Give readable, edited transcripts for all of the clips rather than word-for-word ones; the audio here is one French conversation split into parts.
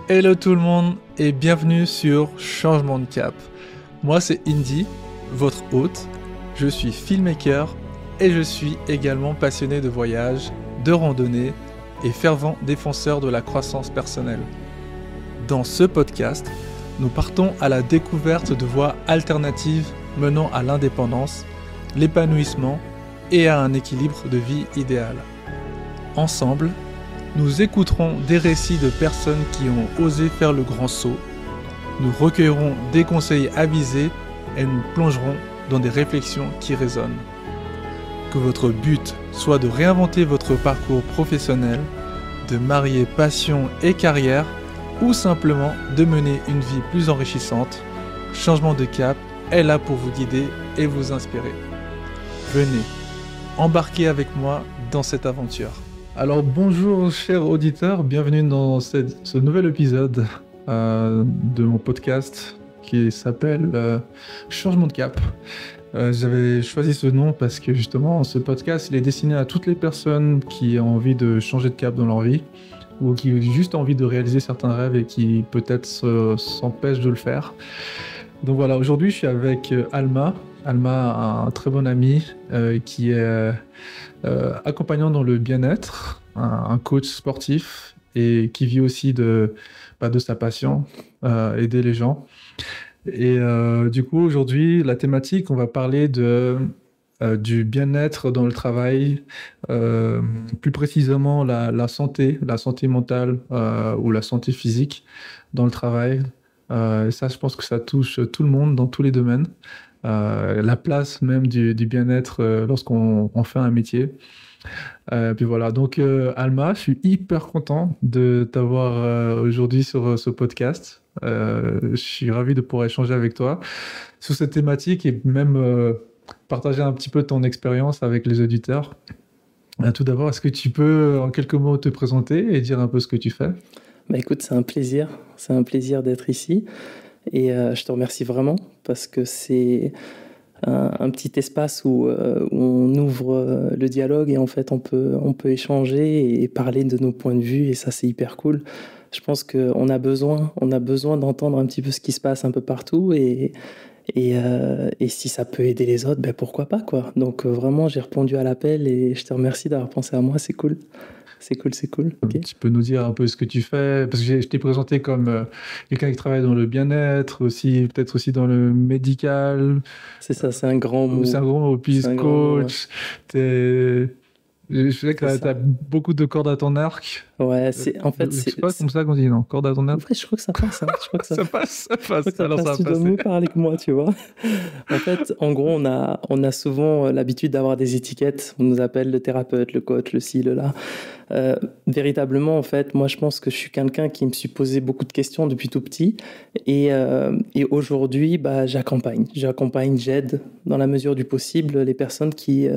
Hello tout le monde et bienvenue sur Changement de Cap. Moi c'est Indy, votre hôte. Je suis filmmaker et je suis également passionné de voyage, de randonnée et fervent défenseur de la croissance personnelle. Dans ce podcast, nous partons à la découverte de voies alternatives menant à l'indépendance, l'épanouissement et à un équilibre de vie idéal. Ensemble, nous écouterons des récits de personnes qui ont osé faire le grand saut, nous recueillerons des conseils avisés et nous plongerons dans des réflexions qui résonnent. Que votre but soit de réinventer votre parcours professionnel, de marier passion et carrière ou simplement de mener une vie plus enrichissante, Changement de Cap est là pour vous guider et vous inspirer. Venez, embarquez avec moi dans cette aventure. Alors bonjour chers auditeurs, bienvenue dans ce nouvel épisode de mon podcast qui s'appelle Changement de Cap. J'avais choisi ce nom parce que justement ce podcast il est destiné à toutes les personnes qui ont envie de changer de cap dans leur vie ou qui ont juste envie de réaliser certains rêves et qui peut-être s'empêchent de le faire. Donc voilà, aujourd'hui je suis avec Alma, un très bon ami qui est accompagnant dans le bien-être, un coach sportif et qui vit aussi de sa passion, aider les gens. Et du coup, aujourd'hui, la thématique, on va parler du bien-être dans le travail, plus précisément la santé mentale ou la santé physique dans le travail. Ça, je pense que ça touche tout le monde dans tous les domaines. La place même du bien-être lorsqu'on fait un métier. Puis voilà, donc Alma, je suis hyper content de t'avoir aujourd'hui sur ce podcast. Je suis ravi de pouvoir échanger avec toi sur cette thématique et même partager un petit peu ton expérience avec les auditeurs. Tout d'abord, est-ce que tu peux en quelques mots te présenter et dire un peu ce que tu fais ? Bah écoute, c'est un plaisir d'être ici et je te remercie vraiment parce que c'est un petit espace où on ouvre le dialogue et en fait on peut échanger et parler de nos points de vue et ça c'est hyper cool. Je pense qu'on a besoin d'entendre un petit peu ce qui se passe un peu partout et si ça peut aider les autres, ben pourquoi pas quoi. Donc vraiment j'ai répondu à l'appel et je te remercie d'avoir pensé à moi, c'est cool. C'est cool. Okay. Tu peux nous dire un peu ce que tu fais? Parce que je t'ai présenté comme quelqu'un qui travaille dans le bien-être, aussi, peut-être aussi dans le médical. C'est ça, c'est un grand mot. C'est un grand mot. Puis coach. Je sais que tu as beaucoup de cordes à ton arc. Ouais, c'est pas comme ça qu'on dit, non? Cordes à ton arc? Ouais, je crois que ça passe. Hein. Je crois que ça passe. Tu dois mieux parler que moi, tu vois. En fait, en gros, on a souvent l'habitude d'avoir des étiquettes. On nous appelle le thérapeute, le coach, le ci, le là. Véritablement, en fait, moi, je pense que je suis quelqu'un qui me suis posé beaucoup de questions depuis tout petit. Et aujourd'hui, j'accompagne, j'aide dans la mesure du possible les personnes qui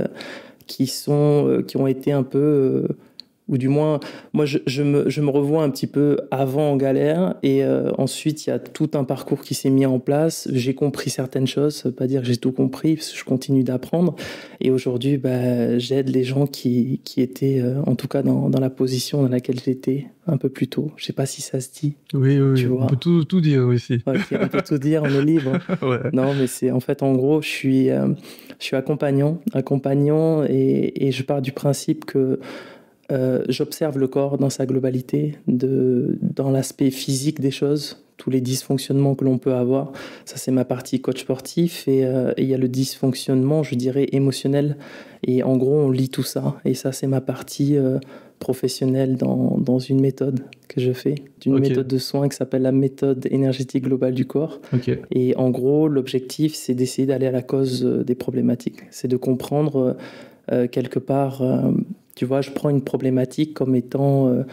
ont été un peu ou du moins moi je me revois un petit peu avant en galère et ensuite il y a tout un parcours qui s'est mis en place, j'ai compris certaines choses, ça veut pas dire que j'ai tout compris parce que je continue d'apprendre et aujourd'hui j'aide les gens qui étaient en tout cas dans la position dans laquelle j'étais un peu plus tôt. Je sais pas si ça se dit. Oui, on peut tout dire ici. Okay, on peut tout dire, on est libre. Ouais. Non, mais c'est en fait en gros, je suis accompagnant et je pars du principe que j'observe le corps dans sa globalité, dans l'aspect physique des choses, tous les dysfonctionnements que l'on peut avoir. Ça, c'est ma partie coach sportif et il y a le dysfonctionnement, je dirais, émotionnel. Et en gros, on lit tout ça. Et ça, c'est ma partie professionnelle dans une méthode que je fais, méthode de soins qui s'appelle la méthode énergétique globale du corps. Et en gros, l'objectif, c'est d'essayer d'aller à la cause des problématiques. C'est de comprendre quelque part... Tu vois, je prends une problématique comme étant,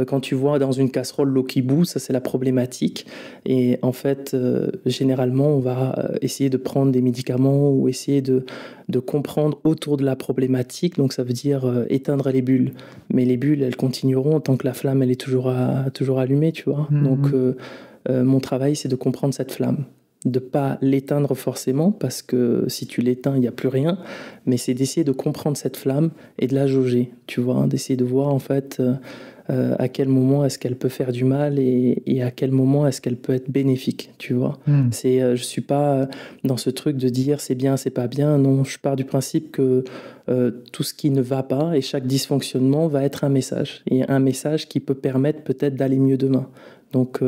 quand tu vois dans une casserole l'eau qui bout, ça c'est la problématique. Et en fait, généralement, on va essayer de prendre des médicaments ou essayer de comprendre autour de la problématique. Donc ça veut dire éteindre les bulles. Mais les bulles, elles continueront tant que la flamme, elle est toujours allumée, tu vois. Donc mon travail, c'est de comprendre cette flamme. De pas l'éteindre forcément parce que si tu l'éteins il n'y a plus rien, mais c'est d'essayer de comprendre cette flamme et de la jauger, tu vois, d'essayer de voir en fait à quel moment est-ce qu'elle peut faire du mal et à quel moment est-ce qu'elle peut être bénéfique, tu vois. Je suis pas dans ce truc de dire c'est bien, c'est pas bien. Non, je pars du principe que tout ce qui ne va pas et chaque dysfonctionnement va être un message. Et un message qui peut permettre peut-être d'aller mieux demain. Donc,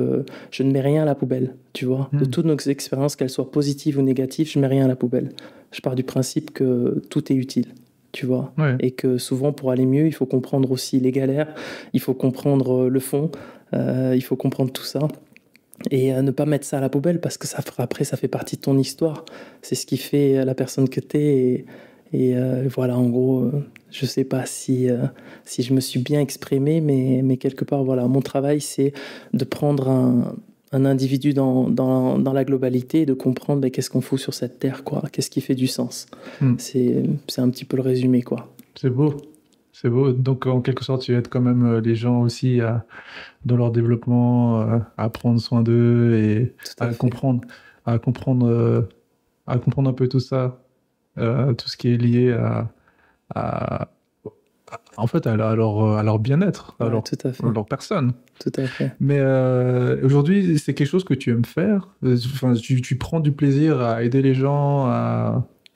je ne mets rien à la poubelle, tu vois. De toutes nos expériences, qu'elles soient positives ou négatives, je ne mets rien à la poubelle. Je pars du principe que tout est utile, tu vois. Ouais. Et que souvent, pour aller mieux, il faut comprendre aussi les galères, il faut comprendre le fond, il faut comprendre tout ça. Et ne pas mettre ça à la poubelle parce que après, ça fait partie de ton histoire. C'est ce qui fait la personne que tu es. Et voilà, en gros, je sais pas si je me suis bien exprimé, mais quelque part, voilà, mon travail, c'est de prendre un individu dans la globalité et de comprendre qu'est-ce qu'on fout sur cette terre, quoi. Qu'est-ce qui fait du sens. C'est un petit peu le résumé, quoi. C'est beau. C'est beau. Donc, en quelque sorte, tu aides quand même les gens aussi dans leur développement, à prendre soin d'eux et à comprendre un peu tout ça. Tout ce qui est lié en fait, à leur bien-être, à leur personne. Tout à fait. Mais aujourd'hui, c'est quelque chose que tu aimes faire. Enfin, tu prends du plaisir à aider les gens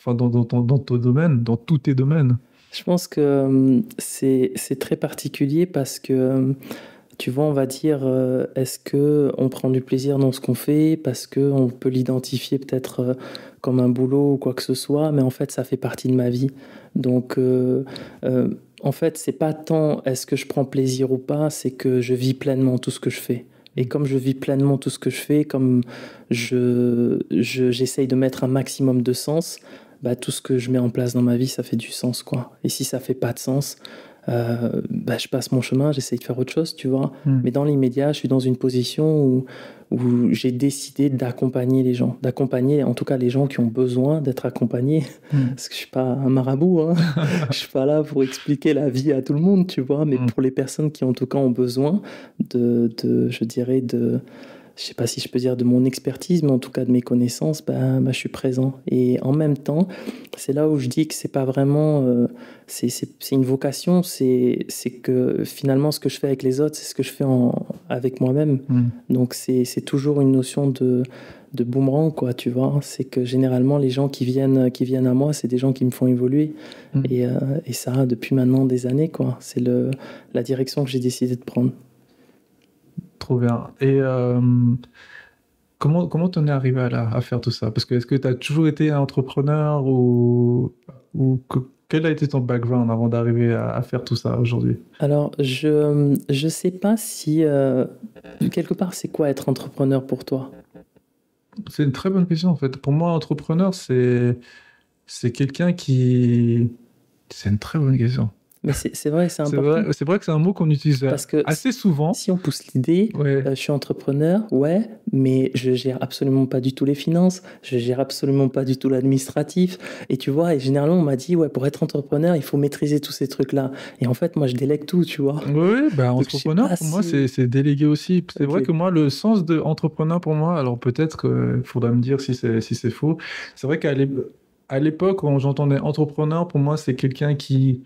dans ton domaine, dans tous tes domaines. Je pense que c'est très particulier parce que tu vois, on va dire, est-ce qu'on prend du plaisir dans ce qu'on fait parce qu'on peut l'identifier peut-être comme un boulot ou quoi que ce soit, mais en fait, ça fait partie de ma vie. Donc, en fait, c'est pas tant est-ce que je prends plaisir ou pas, c'est que je vis pleinement tout ce que je fais. Et comme je vis pleinement tout ce que je fais, comme j'essaye de mettre un maximum de sens, tout ce que je mets en place dans ma vie, ça fait du sens, quoi. Et si ça fait pas de sens, je passe mon chemin, j'essaye de faire autre chose, tu vois. Mais dans l'immédiat, je suis dans une position où j'ai décidé d'accompagner les gens, d'accompagner en tout cas les gens qui ont besoin d'être accompagnés. Parce que je suis pas un marabout, hein. Je suis pas là pour expliquer la vie à tout le monde, tu vois. Mais pour les personnes qui en tout cas ont besoin je dirais je sais pas si je peux dire de mon expertise, mais en tout cas de mes connaissances, je suis présent. Et en même temps, c'est là où je dis que c'est pas vraiment... c'est une vocation, c'est que finalement, ce que je fais avec les autres, c'est ce que je fais avec moi-même. Donc, c'est toujours une notion de boomerang, quoi, tu vois. C'est que généralement, les gens qui viennent à moi, c'est des gens qui me font évoluer. Et ça, depuis maintenant des années, quoi. C'est la direction que j'ai décidé de prendre. Trop bien. Et comment t'en es arrivé à faire tout ça? Parce que est-ce que tu as toujours été entrepreneur quel a été ton background avant d'arriver à faire tout ça aujourd'hui? Alors, je sais pas si quelque part c'est quoi être entrepreneur pour toi? C'est une très bonne question en fait. Pour moi, entrepreneur, c'est quelqu'un qui... C'est une très bonne question. Mais c'est vrai, c'est important. C'est vrai que c'est un mot qu'on utilise assez souvent. Si on pousse l'idée, je suis entrepreneur, mais je gère absolument pas du tout les finances, je gère absolument pas du tout l'administratif. Et tu vois, et généralement on m'a dit, pour être entrepreneur, il faut maîtriser tous ces trucs-là. Et en fait, moi, je délègue tout, tu vois. Oui, entrepreneur, pour moi, c'est déléguer aussi. C'est vrai que moi, le sens d'entrepreneur pour moi, alors peut-être qu'il faudra me dire si c'est faux. C'est vrai qu'à l'époque, quand j'entendais entrepreneur, pour moi, c'est quelqu'un qui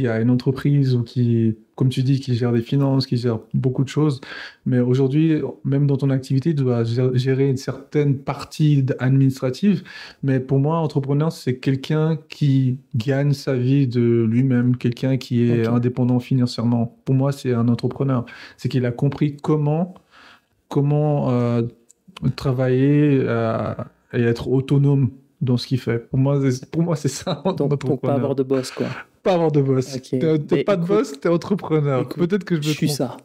a une entreprise ou qui, comme tu dis, qui gère des finances, qui gère beaucoup de choses. Mais aujourd'hui, même dans ton activité, tu dois gérer une certaine partie administrative. Mais pour moi, entrepreneur, c'est quelqu'un qui gagne sa vie de lui-même, quelqu'un qui est indépendant financièrement. Pour moi, c'est un entrepreneur. C'est qu'il a compris comment travailler et être autonome dans ce qu'il fait. Pour moi, c'est ça. Donc pas avoir de boss, quoi. Pas avoir de boss. T'es pas de boss, t'es entrepreneur. Peut-être que je me trompe. Je suis ça.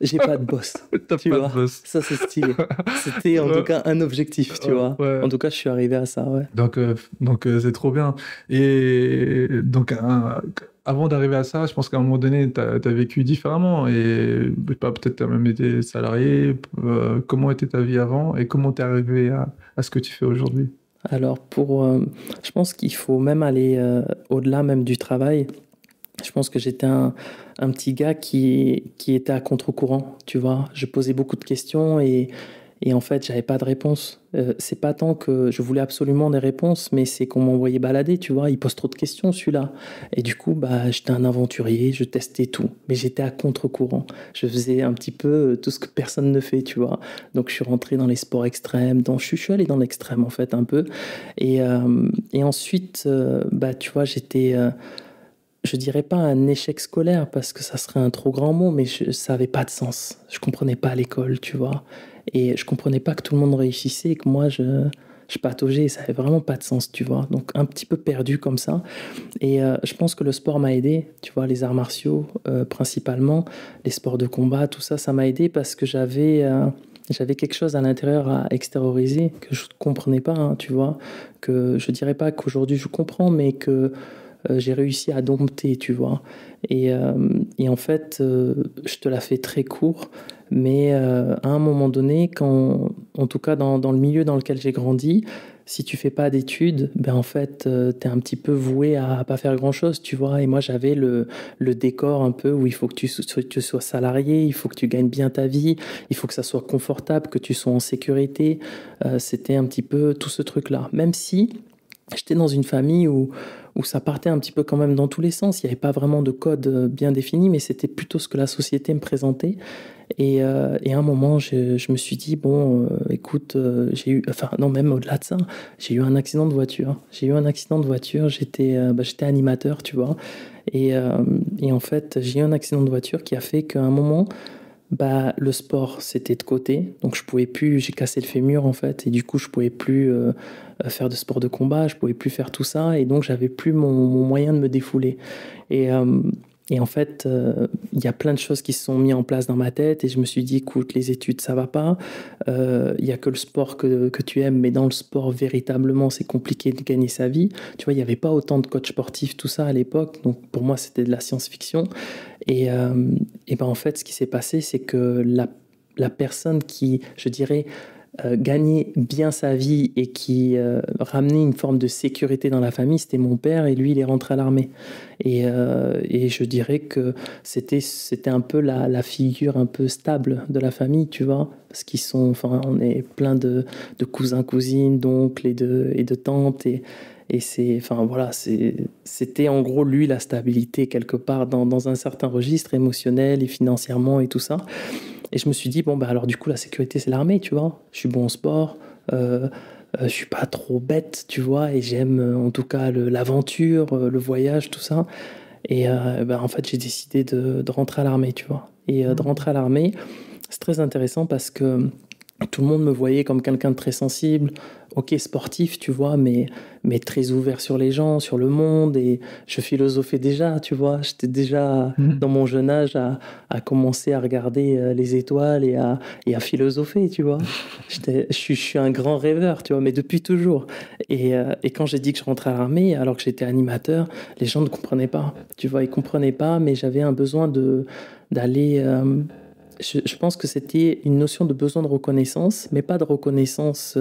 J'ai pas de boss. T'as pas de boss. Ça, c'est stylé. C'était en tout cas un objectif, tu vois. Ouais. En tout cas, je suis arrivé à ça, Donc, c'est trop bien. Et donc, avant d'arriver à ça, je pense qu'à un moment donné, t'as vécu différemment. Et peut-être t'as même été salarié. Comment était ta vie avant et comment t'es arrivé à ce que tu fais aujourd'hui? Alors, je pense qu'il faut même aller au-delà même du travail. Je pense que j'étais un petit gars qui était à contre-courant, tu vois. Je posais beaucoup de questions et Et en fait, j'avais pas de réponse. C'est pas tant que je voulais absolument des réponses, mais c'est qu'on m'envoyait balader, tu vois. Il pose trop de questions, celui-là. Et du coup, bah, j'étais un aventurier, je testais tout. Mais j'étais à contre-courant. Je faisais un petit peu tout ce que personne ne fait, tu vois. Donc, je suis rentré dans les sports extrêmes. Je suis allé dans l'extrême, en fait, un peu. Et ensuite, bah, tu vois, je dirais pas un échec scolaire parce que ça serait un trop grand mot, mais ça avait pas de sens. Je comprenais pas l'école, tu vois. Et je comprenais pas que tout le monde réussissait et que moi, je pataugeais et ça avait vraiment pas de sens, tu vois. Donc, un petit peu perdu comme ça. Et je pense que le sport m'a aidé, tu vois, les arts martiaux principalement, les sports de combat, tout ça, ça m'a aidé parce que j'avais quelque chose à l'intérieur à extérioriser que je ne comprenais pas, hein, tu vois, que je dirais pas qu'aujourd'hui je comprends, mais que j'ai réussi à dompter, tu vois. Et en fait, je te la fais très court, mais à un moment donné, en tout cas dans le milieu dans lequel j'ai grandi, si tu fais pas d'études, ben en fait, tu es un petit peu voué à pas faire grand-chose, tu vois. Et moi, j'avais le décor un peu où il faut que tu sois salarié, il faut que tu gagnes bien ta vie, il faut que ça soit confortable, que tu sois en sécurité. C'était un petit peu tout ce truc-là. Même si j'étais dans une famille où ça partait un petit peu quand même dans tous les sens. Il n'y avait pas vraiment de code bien défini, mais c'était plutôt ce que la société me présentait. Et à un moment, je me suis dit, bon, écoute, enfin, non, même au-delà de ça, j'ai eu un accident de voiture. J'ai eu un accident de voiture, j'étais animateur, tu vois. Et en fait, j'ai eu un accident de voiture qui a fait qu'à un moment, bah, le sport, c'était de côté. Donc, je pouvais plus, j'ai cassé le fémur, en fait. Et du coup, je pouvais plus faire de sport de combat, je pouvais plus faire tout ça. Et donc, j'avais plus mon moyen de me défouler. Et, euh, et en fait, il y a plein de choses qui se sont mises en place dans ma tête. Et je me suis dit, écoute, les études, ça va pas. Il y a que le sport que tu aimes. Mais dans le sport, véritablement, c'est compliqué de gagner sa vie. Tu vois, il n'y avait pas autant de coachs sportifs, tout ça à l'époque. Donc, pour moi, c'était de la science-fiction. Et ben en fait, ce qui s'est passé, c'est que la personne qui, je dirais, gagnait bien sa vie et qui ramenait une forme de sécurité dans la famille, c'était mon père et lui, il est rentré à l'armée. Et je dirais que c'était un peu la figure un peu stable de la famille, tu vois, parce enfin, on est plein de cousins, cousines, d'oncles et de tantes enfin voilà, c'était en gros lui la stabilité quelque part dans un certain registre émotionnel et financièrement et tout ça. Et je me suis dit, bon, bah alors du coup, la sécurité, c'est l'armée, tu vois. Je suis bon au sport, je suis pas trop bête, tu vois, et j'aime en tout cas l'aventure, le voyage, tout ça. Et bah, en fait, j'ai décidé de rentrer à l'armée, tu vois. Et de rentrer à l'armée, c'est très intéressant parce que tout le monde me voyait comme quelqu'un de très sensible, ok sportif, tu vois, mais très ouvert sur les gens, sur le monde, et je philosophais déjà, tu vois, j'étais déjà Mhm. dans mon jeune âge à commencer à regarder les étoiles et à philosopher, tu vois. Je suis un grand rêveur, tu vois, mais depuis toujours. Et quand j'ai dit que je rentrais à l'armée, alors que j'étais animateur, les gens ne comprenaient pas, tu vois, ils comprenaient pas, mais j'avais un besoin d'aller... je pense que c'était une notion de besoin de reconnaissance, mais pas de reconnaissance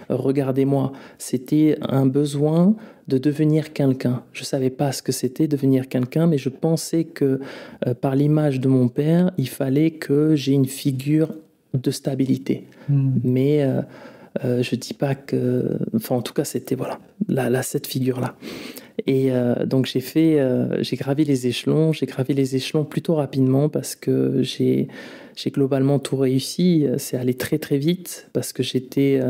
regardez-moi. C'était un besoin de devenir quelqu'un. Je ne savais pas ce que c'était devenir quelqu'un, mais je pensais que par l'image de mon père, il fallait que j'ai une figure de stabilité. Mhm. Mais je ne dis pas que... Enfin, en tout cas, c'était voilà, cette figure-là. Et donc j'ai gravi les échelons plutôt rapidement parce que j'ai globalement tout réussi. C'est allé très très vite parce que j'étais,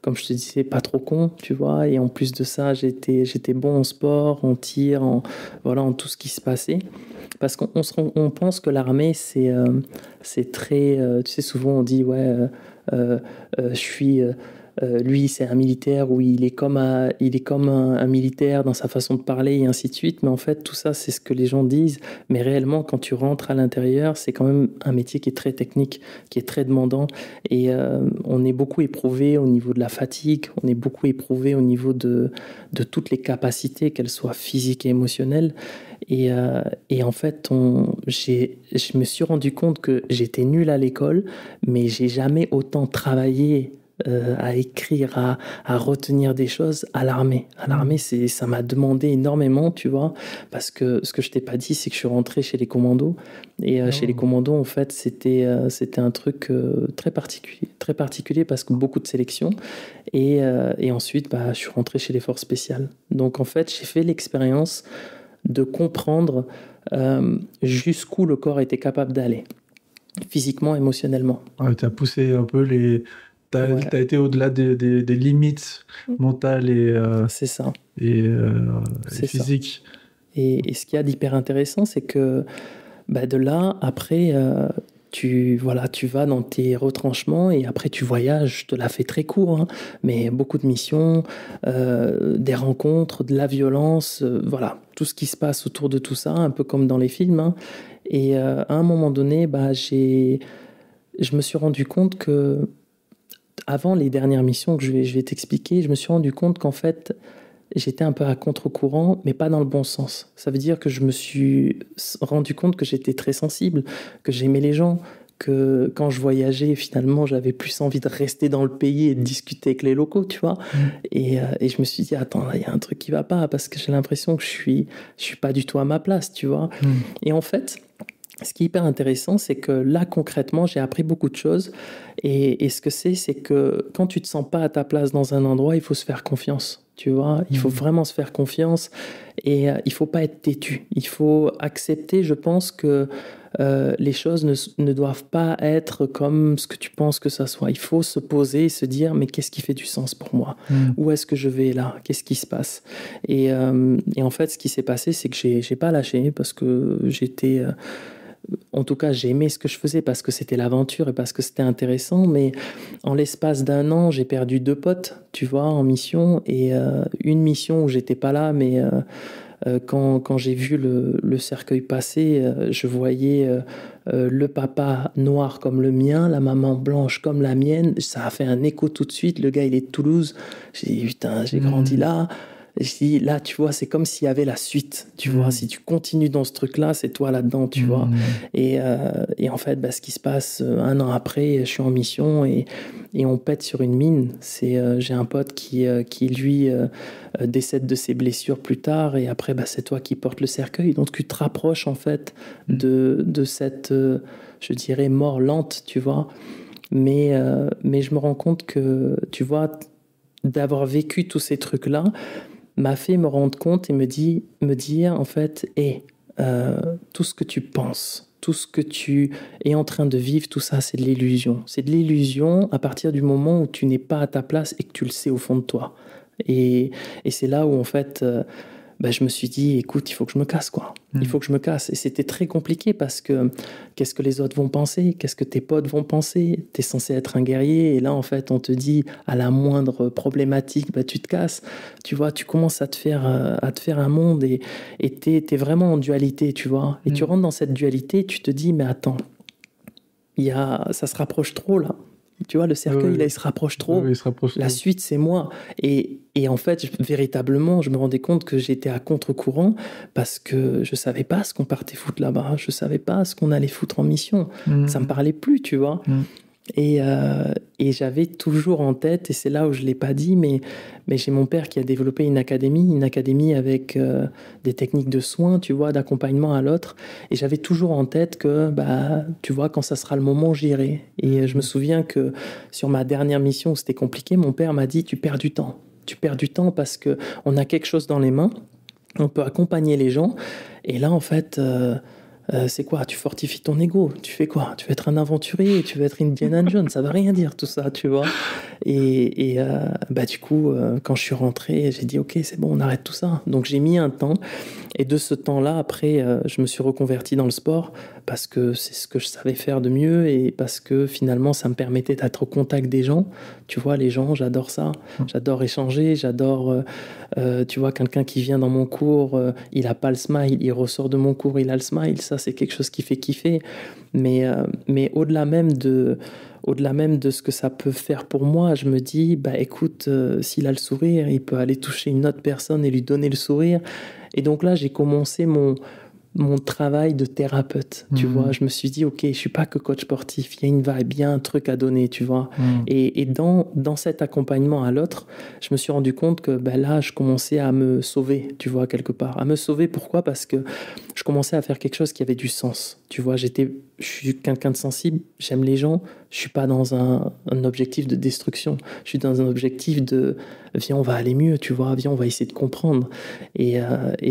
comme je te disais, pas trop con, tu vois. Et en plus de ça, j'étais bon en sport, en tir, voilà, en tout ce qui se passait. Parce on pense que l'armée, c'est très... tu sais, souvent on dit, ouais, euh, je suis... lui, c'est un militaire où il est comme un militaire dans sa façon de parler et ainsi de suite. Mais en fait, tout ça, c'est ce que les gens disent. Mais réellement, quand tu rentres à l'intérieur, c'est quand même un métier qui est très technique, qui est très demandant. Et on est beaucoup éprouvé au niveau de la fatigue, on est beaucoup éprouvé au niveau de toutes les capacités, qu'elles soient physiques et émotionnelles. Et en fait, je me suis rendu compte que j'étais nul à l'école, mais j'ai jamais autant travaillé à écrire, à retenir des choses à l'armée. À l'armée, ça m'a demandé énormément, tu vois, parce que ce que je t'ai pas dit, c'est que je suis rentré chez les commandos. Et chez les Oh. commandos, en fait, c'était un truc très particulier parce que beaucoup de sélections. Et ensuite, bah, je suis rentré chez les forces spéciales. Donc, en fait, j'ai fait l'expérience de comprendre jusqu'où le corps était capable d'aller, physiquement, émotionnellement. Ouais, t'as poussé un peu les. Ouais, T'as été au-delà des limites mentales c'est ça, et, euh, et c'est ça. physiques. Et ce qu'il y a d'hyper intéressant, c'est que bah, de là, après, voilà, tu vas dans tes retranchements et après tu voyages. Je te la fais très court, hein, mais beaucoup de missions, des rencontres, de la violence, voilà, tout ce qui se passe autour de tout ça, un peu comme dans les films, hein. Et à un moment donné, bah, je me suis rendu compte que, avant les dernières missions que je vais t'expliquer, je me suis rendu compte qu'en fait, j'étais un peu à contre-courant, mais pas dans le bon sens. Ça veut dire que je me suis rendu compte que j'étais très sensible, que j'aimais les gens, que quand je voyageais, finalement, j'avais plus envie de rester dans le pays et de discuter avec les locaux, tu vois. Mm. Et je me suis dit, attends, là, il y a un truc qui va pas, parce que j'ai l'impression que je suis pas du tout à ma place, tu vois. Mm. Et en fait, ce qui est hyper intéressant, c'est que là, concrètement, j'ai appris beaucoup de choses. Et ce que c'est que quand tu te sens pas à ta place dans un endroit, il faut se faire confiance. Tu vois, il faut Mm. vraiment se faire confiance et il faut pas être têtu. Il faut accepter, je pense, que les choses ne doivent pas être comme ce que tu penses que ça soit. Il faut se poser et se dire, mais qu'est-ce qui fait du sens pour moi? Mm. Où est-ce que je vais là? Qu'est-ce qui se passe? Et en fait, ce qui s'est passé, c'est que j'ai pas lâché parce que j'étais en tout cas, j'ai aimé ce que je faisais parce que c'était l'aventure et parce que c'était intéressant. Mais en l'espace d'un an, j'ai perdu 2 potes, tu vois, en mission. Et une mission où j'étais pas là, mais quand j'ai vu le cercueil passer, je voyais le papa noir comme le mien, la maman blanche comme la mienne. Ça a fait un écho tout de suite. Le gars, il est de Toulouse. J'ai dit, putain, j'ai grandi Mm. là. Je dis, là, tu vois, c'est comme s'il y avait la suite, tu vois. Mm. Si tu continues dans ce truc-là, c'est toi là-dedans, tu vois. Mm. Et en fait, bah, ce qui se passe un an après, je suis en mission et on pète sur une mine. J'ai un pote qui lui, décède de ses blessures plus tard et après, bah, c'est toi qui portes le cercueil. Donc, tu te rapproches, en fait, Mm. de cette, je dirais, mort lente, tu vois. Mais je me rends compte que, tu vois, d'avoir vécu tous ces trucs-là, m'a fait me rendre compte et me dire en fait, hé, tout ce que tu penses, tout ce que tu es en train de vivre, tout ça, c'est de l'illusion. C'est de l'illusion à partir du moment où tu n'es pas à ta place et que tu le sais au fond de toi. Et c'est là où en fait, bah, je me suis dit, écoute, il faut que je me casse, quoi. Il Mm. faut que je me casse. Et c'était très compliqué parce que qu'est-ce que les autres vont penser? Qu'est-ce que tes potes vont penser? Tu es censé être un guerrier et là, en fait, on te dit à la moindre problématique, bah, tu te casses. Tu vois, tu commences à te faire un monde et t'es vraiment en dualité, tu vois. Et tu Mm. rentres dans cette dualité, tu te dis, mais attends, ça se rapproche trop là. Tu vois, le cercueil, là, Oui, il se rapproche oui, trop. il se rapproche La trop. suite, c'est moi. Et en fait, véritablement, je me rendais compte que j'étais à contre-courant parce que je savais pas ce qu'on partait foutre là-bas. Je savais pas ce qu'on allait foutre en mission. Ça me Mm. parlait plus, tu vois. Mm. Et j'avais toujours en tête, et c'est là où je ne l'ai pas dit, mais j'ai mon père qui a développé une académie avec des techniques de soins, tu vois, d'accompagnement à l'autre. Et j'avais toujours en tête que, bah, tu vois, quand ça sera le moment, j'irai. Et je me souviens que sur ma dernière mission où c'était compliqué, mon père m'a dit, tu perds du temps. Tu perds du temps parce que on a quelque chose dans les mains, on peut accompagner les gens. Et là, en fait, c'est quoi? Tu fortifies ton ego. Tu fais quoi? Tu veux être un aventurier, tu veux être Indiana Jones. Ça veut rien dire tout ça, tu vois. Bah, du coup, quand je suis rentré, j'ai dit, ok, c'est bon, on arrête tout ça. Donc j'ai mis un temps. Et de ce temps-là, après, je me suis reconverti dans le sport parce que c'est ce que je savais faire de mieux et parce que finalement, ça me permettait d'être au contact des gens. Tu vois, les gens, j'adore ça. J'adore échanger, j'adore, tu vois, quelqu'un qui vient dans mon cours, il a pas le smile, il ressort de mon cours, il a le smile. Ça, c'est quelque chose qui fait kiffer. Mais au-delà même de ce que ça peut faire pour moi, je me dis, bah écoute, s'il a le sourire, il peut aller toucher une autre personne et lui donner le sourire. Et donc là, j'ai commencé mon travail de thérapeute, tu vois. Je me suis dit, ok, je suis pas que coach sportif, il y a une vibe, il y a un truc à donner, tu vois. Et dans cet accompagnement à l'autre, je me suis rendu compte que ben là, je commençais à me sauver, tu vois, quelque part. À me sauver, pourquoi? Parce que je commençais à faire quelque chose qui avait du sens, tu vois. Je suis quelqu'un de sensible, j'aime les gens, je suis pas dans un objectif de destruction, je suis dans un objectif de viens, on va aller mieux, tu vois, viens, on va essayer de comprendre. Et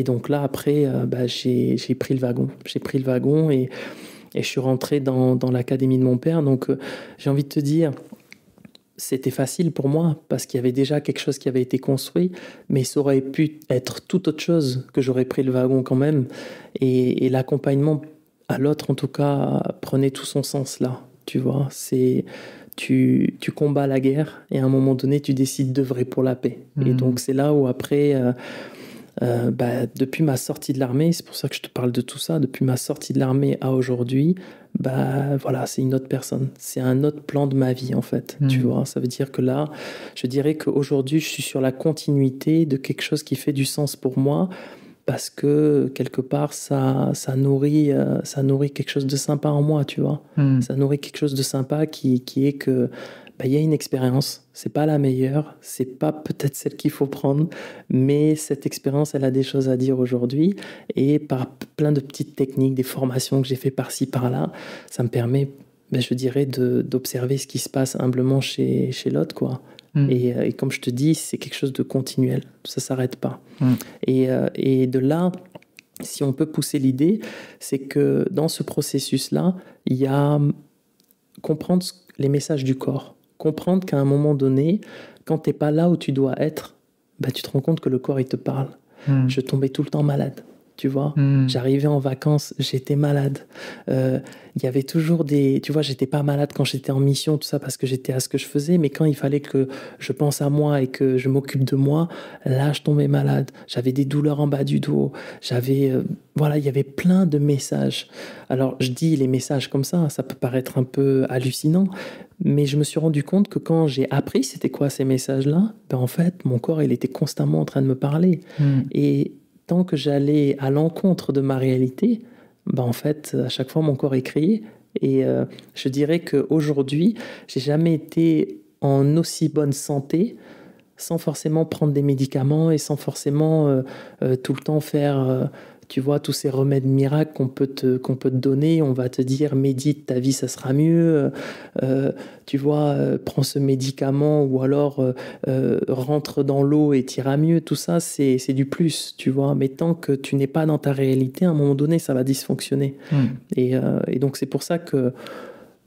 donc là, après, j'ai pris le wagon. J'ai pris le wagon et je suis rentré dans l'académie de mon père. Donc, j'ai envie de te dire, c'était facile pour moi parce qu'il y avait déjà quelque chose qui avait été construit, mais ça aurait pu être tout autre chose que j'aurais pris le wagon quand même. Et l'accompagnement à l'autre, en tout cas, prenait tout son sens là. Tu vois, tu combats la guerre et à un moment donné, tu décides d'œuvrer pour la paix. Et donc, c'est là où après, depuis ma sortie de l'armée, c'est pour ça que je te parle de tout ça, depuis ma sortie de l'armée à aujourd'hui, voilà, c'est une autre personne. C'est un autre plan de ma vie, en fait. Tu vois, ça veut dire que là, je dirais qu'aujourd'hui, je suis sur la continuité de quelque chose qui fait du sens pour moi, parce que quelque part ça nourrit quelque chose de sympa en moi, tu vois. Ça nourrit quelque chose de sympa qui est que il y a une expérience, c'est pas la meilleure, c'est pas peut-être celle qu'il faut prendre, mais cette expérience, elle a des choses à dire aujourd'hui, et par plein de petites techniques, des formations que j'ai fait par-ci par-là, ça me permet, je dirais, d'observer ce qui se passe humblement chez l'autre, quoi. Et comme je te dis, c'est quelque chose de continuel, ça s'arrête pas. Et de là, si on peut pousser l'idée, c'est que dans ce processus-là, il y a comprendre les messages du corps, comprendre qu'à un moment donné, quand t'es pas là où tu dois être, tu te rends compte que le corps il te parle. Je tombais tout le temps malade. Tu vois, j'arrivais en vacances, j'étais malade. Il y avait toujours tu vois, j'étais pas malade quand j'étais en mission, tout ça, parce que j'étais à ce que je faisais, mais quand il fallait que je pense à moi et que je m'occupe de moi, là, je tombais malade. J'avais des douleurs en bas du dos. Voilà, il y avait plein de messages. Alors, je dis les messages comme ça peut paraître un peu hallucinant, mais je me suis rendu compte que quand j'ai appris c'était quoi ces messages-là, en fait, mon corps, il était constamment en train de me parler. Et tant que j'allais à l'encontre de ma réalité, en fait, à chaque fois, mon corps est crié. Et je dirais qu'aujourd'hui, j'ai jamais été en aussi bonne santé sans forcément prendre des médicaments et sans forcément tout le temps faire, tu vois, tous ces remèdes miracles qu'on peut te donner. On va te dire, médite, ta vie, ça sera mieux. Tu vois, prends ce médicament ou alors rentre dans l'eau et t'iras mieux. Tout ça, c'est du plus, tu vois. Mais tant que tu n'es pas dans ta réalité, à un moment donné, ça va dysfonctionner. Et donc, c'est pour ça que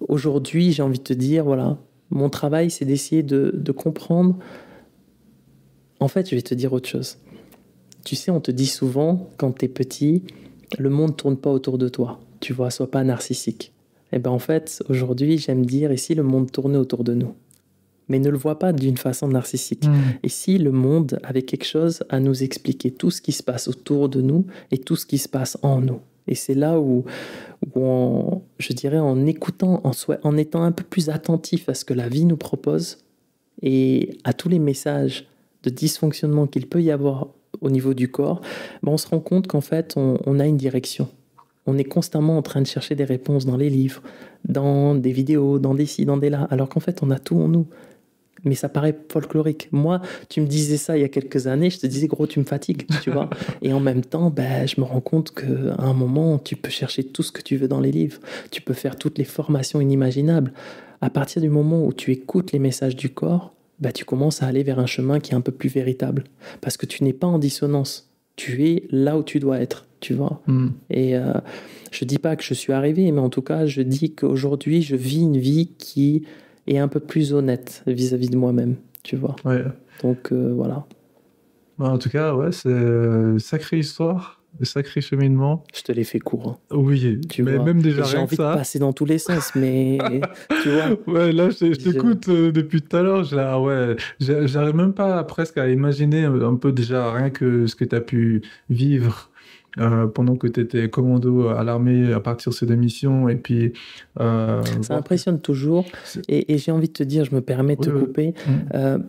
aujourd'hui, j'ai envie de te dire, voilà, mon travail, c'est d'essayer de comprendre. En fait, je vais te dire autre chose. Tu sais, on te dit souvent, quand t'es petit, le monde ne tourne pas autour de toi. Tu vois, sois pas narcissique. Et en fait, aujourd'hui, j'aime dire, et si le monde tournait autour de nous? Mais ne le vois pas d'une façon narcissique. Et si le monde avait quelque chose à nous expliquer, tout ce qui se passe autour de nous et tout ce qui se passe en nous. Et c'est là où je dirais, en écoutant, en étant un peu plus attentif à ce que la vie nous propose et à tous les messages de dysfonctionnement qu'il peut y avoir au niveau du corps, on se rend compte qu'en fait, on a une direction. On est constamment en train de chercher des réponses dans les livres, dans des vidéos, dans des ci, dans des là, alors qu'en fait, on a tout en nous. Mais ça paraît folklorique. Moi, tu me disais ça il y a quelques années, je te disais, gros, tu me fatigues, tu vois. Et en même temps, je me rends compte qu'à un moment, tu peux chercher tout ce que tu veux dans les livres. Tu peux faire toutes les formations inimaginables. À partir du moment où tu écoutes les messages du corps, tu commences à aller vers un chemin qui est un peu plus véritable. Parce que tu n'es pas en dissonance. Tu es là où tu dois être, tu vois. Et je dis pas que je suis arrivé, mais en tout cas, je dis qu'aujourd'hui, je vis une vie qui est un peu plus honnête vis-à-vis de moi-même, tu vois. Ouais. Donc, voilà. En tout cas, ouais, c'est une sacrée histoire. Le sacré cheminement. Je te l'ai fait court. Hein. Oui, mais vois, même déjà j'ai envie de passer dans tous les sens, mais tu vois. Ouais, là, je t'écoute depuis tout à l'heure. J'arrive même pas presque à imaginer un peu déjà rien que ce que tu as pu vivre pendant que tu étais commando à l'armée à partir de ces deux missions. Et puis, ça impressionne toujours. Et j'ai envie de te dire, je me permets de te couper,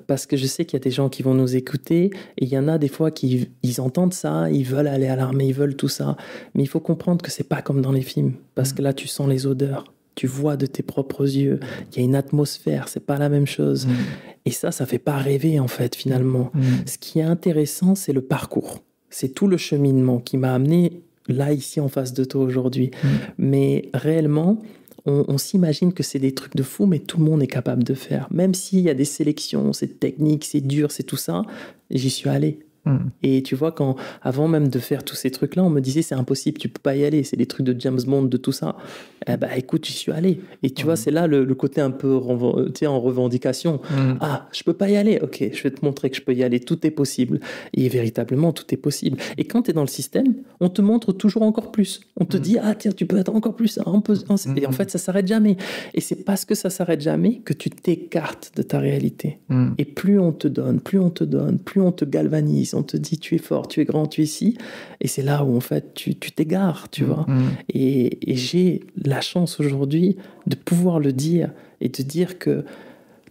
parce que je sais qu'il y a des gens qui vont nous écouter, et il y en a des fois qui ils entendent ça, ils veulent aller à l'armée, ils veulent tout ça. Mais il faut comprendre que c'est pas comme dans les films, parce que là, tu sens les odeurs. Tu vois de tes propres yeux, il y a une atmosphère, c'est pas la même chose. Et ça fait pas rêver en fait finalement. Ce qui est intéressant, c'est le parcours. C'est tout le cheminement qui m'a amené là, ici, en face de toi aujourd'hui. Mais réellement, on s'imagine que c'est des trucs de fou, mais tout le monde est capable de faire. Même s'il y a des sélections, c'est technique, c'est dur, c'est tout ça, j'y suis allé. Et tu vois, avant même de faire tous ces trucs-là, on me disait c'est impossible, tu peux pas y aller, c'est des trucs de James Bond, de tout ça. Eh ben, écoute, j'y suis allé. Et tu vois, c'est là le côté un peu en revendication. Ah, je peux pas y aller, ok, je vais te montrer que je peux y aller, tout est possible. Et véritablement, tout est possible. Et quand tu es dans le système, on te montre toujours encore plus. On te dit, ah tiens, tu peux être encore plus. Et en fait, ça s'arrête jamais. Et c'est parce que ça s'arrête jamais que tu t'écartes de ta réalité. Et plus on te donne, plus on te galvanise, on te dit tu es fort, tu es grand, tu es ci, et c'est là où en fait tu t'égares, tu vois. Et j'ai la chance aujourd'hui de pouvoir le dire et de dire que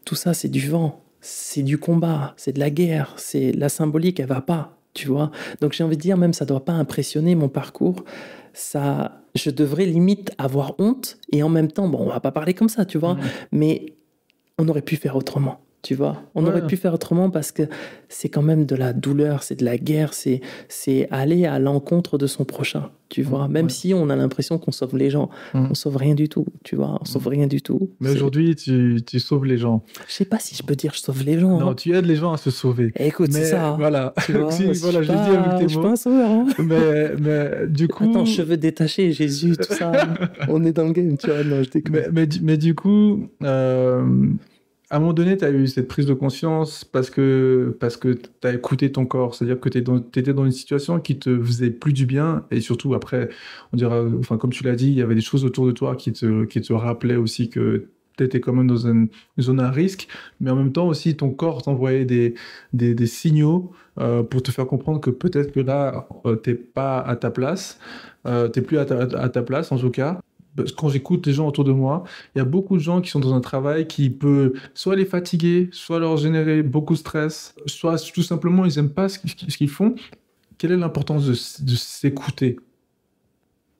tout ça c'est du vent, c'est du combat, c'est de la guerre, c'est la symbolique, elle va pas, tu vois. Donc j'ai envie de dire, même ça doit pas impressionner mon parcours, ça, je devrais limite avoir honte, et en même temps, bon, on va pas parler comme ça, tu vois, mais on aurait pu faire autrement. Tu vois, on aurait pu faire autrement parce que c'est quand même de la douleur, c'est de la guerre, c'est aller à l'encontre de son prochain, tu vois. Même si on a l'impression qu'on sauve les gens, on sauve rien du tout, tu vois, on sauve rien du tout. Mais aujourd'hui, tu sauves les gens. Je sais pas si je peux dire je sauve les gens. Non, tu aides les gens à se sauver. Écoute, c'est ça. Voilà, tu vois, voilà, je le dis avec tes mots. Je suis pas un sauveur. Hein. Mais du coup... Attends, cheveux détachés, Jésus, tout ça, on est dans le game, tu vois. Non, je déconne. Mais du coup... à un moment donné, tu as eu cette prise de conscience parce que tu as écouté ton corps. C'est-à-dire que tu étais dans une situation qui te faisait plus du bien. Et surtout, après, on dira, enfin, comme tu l'as dit, il y avait des choses autour de toi qui te rappelaient aussi que tu étais quand même dans une zone à risque. Mais en même temps aussi, ton corps t'envoyait des signaux pour te faire comprendre que peut-être que là, tu n'es pas à ta place. Tu n'es plus à ta place, en tout cas. Quand j'écoute les gens autour de moi, il y a beaucoup de gens qui sont dans un travail qui peut soit les fatiguer, soit leur générer beaucoup de stress, soit tout simplement ils n'aiment pas ce qu'ils font. Quelle est l'importance de s'écouter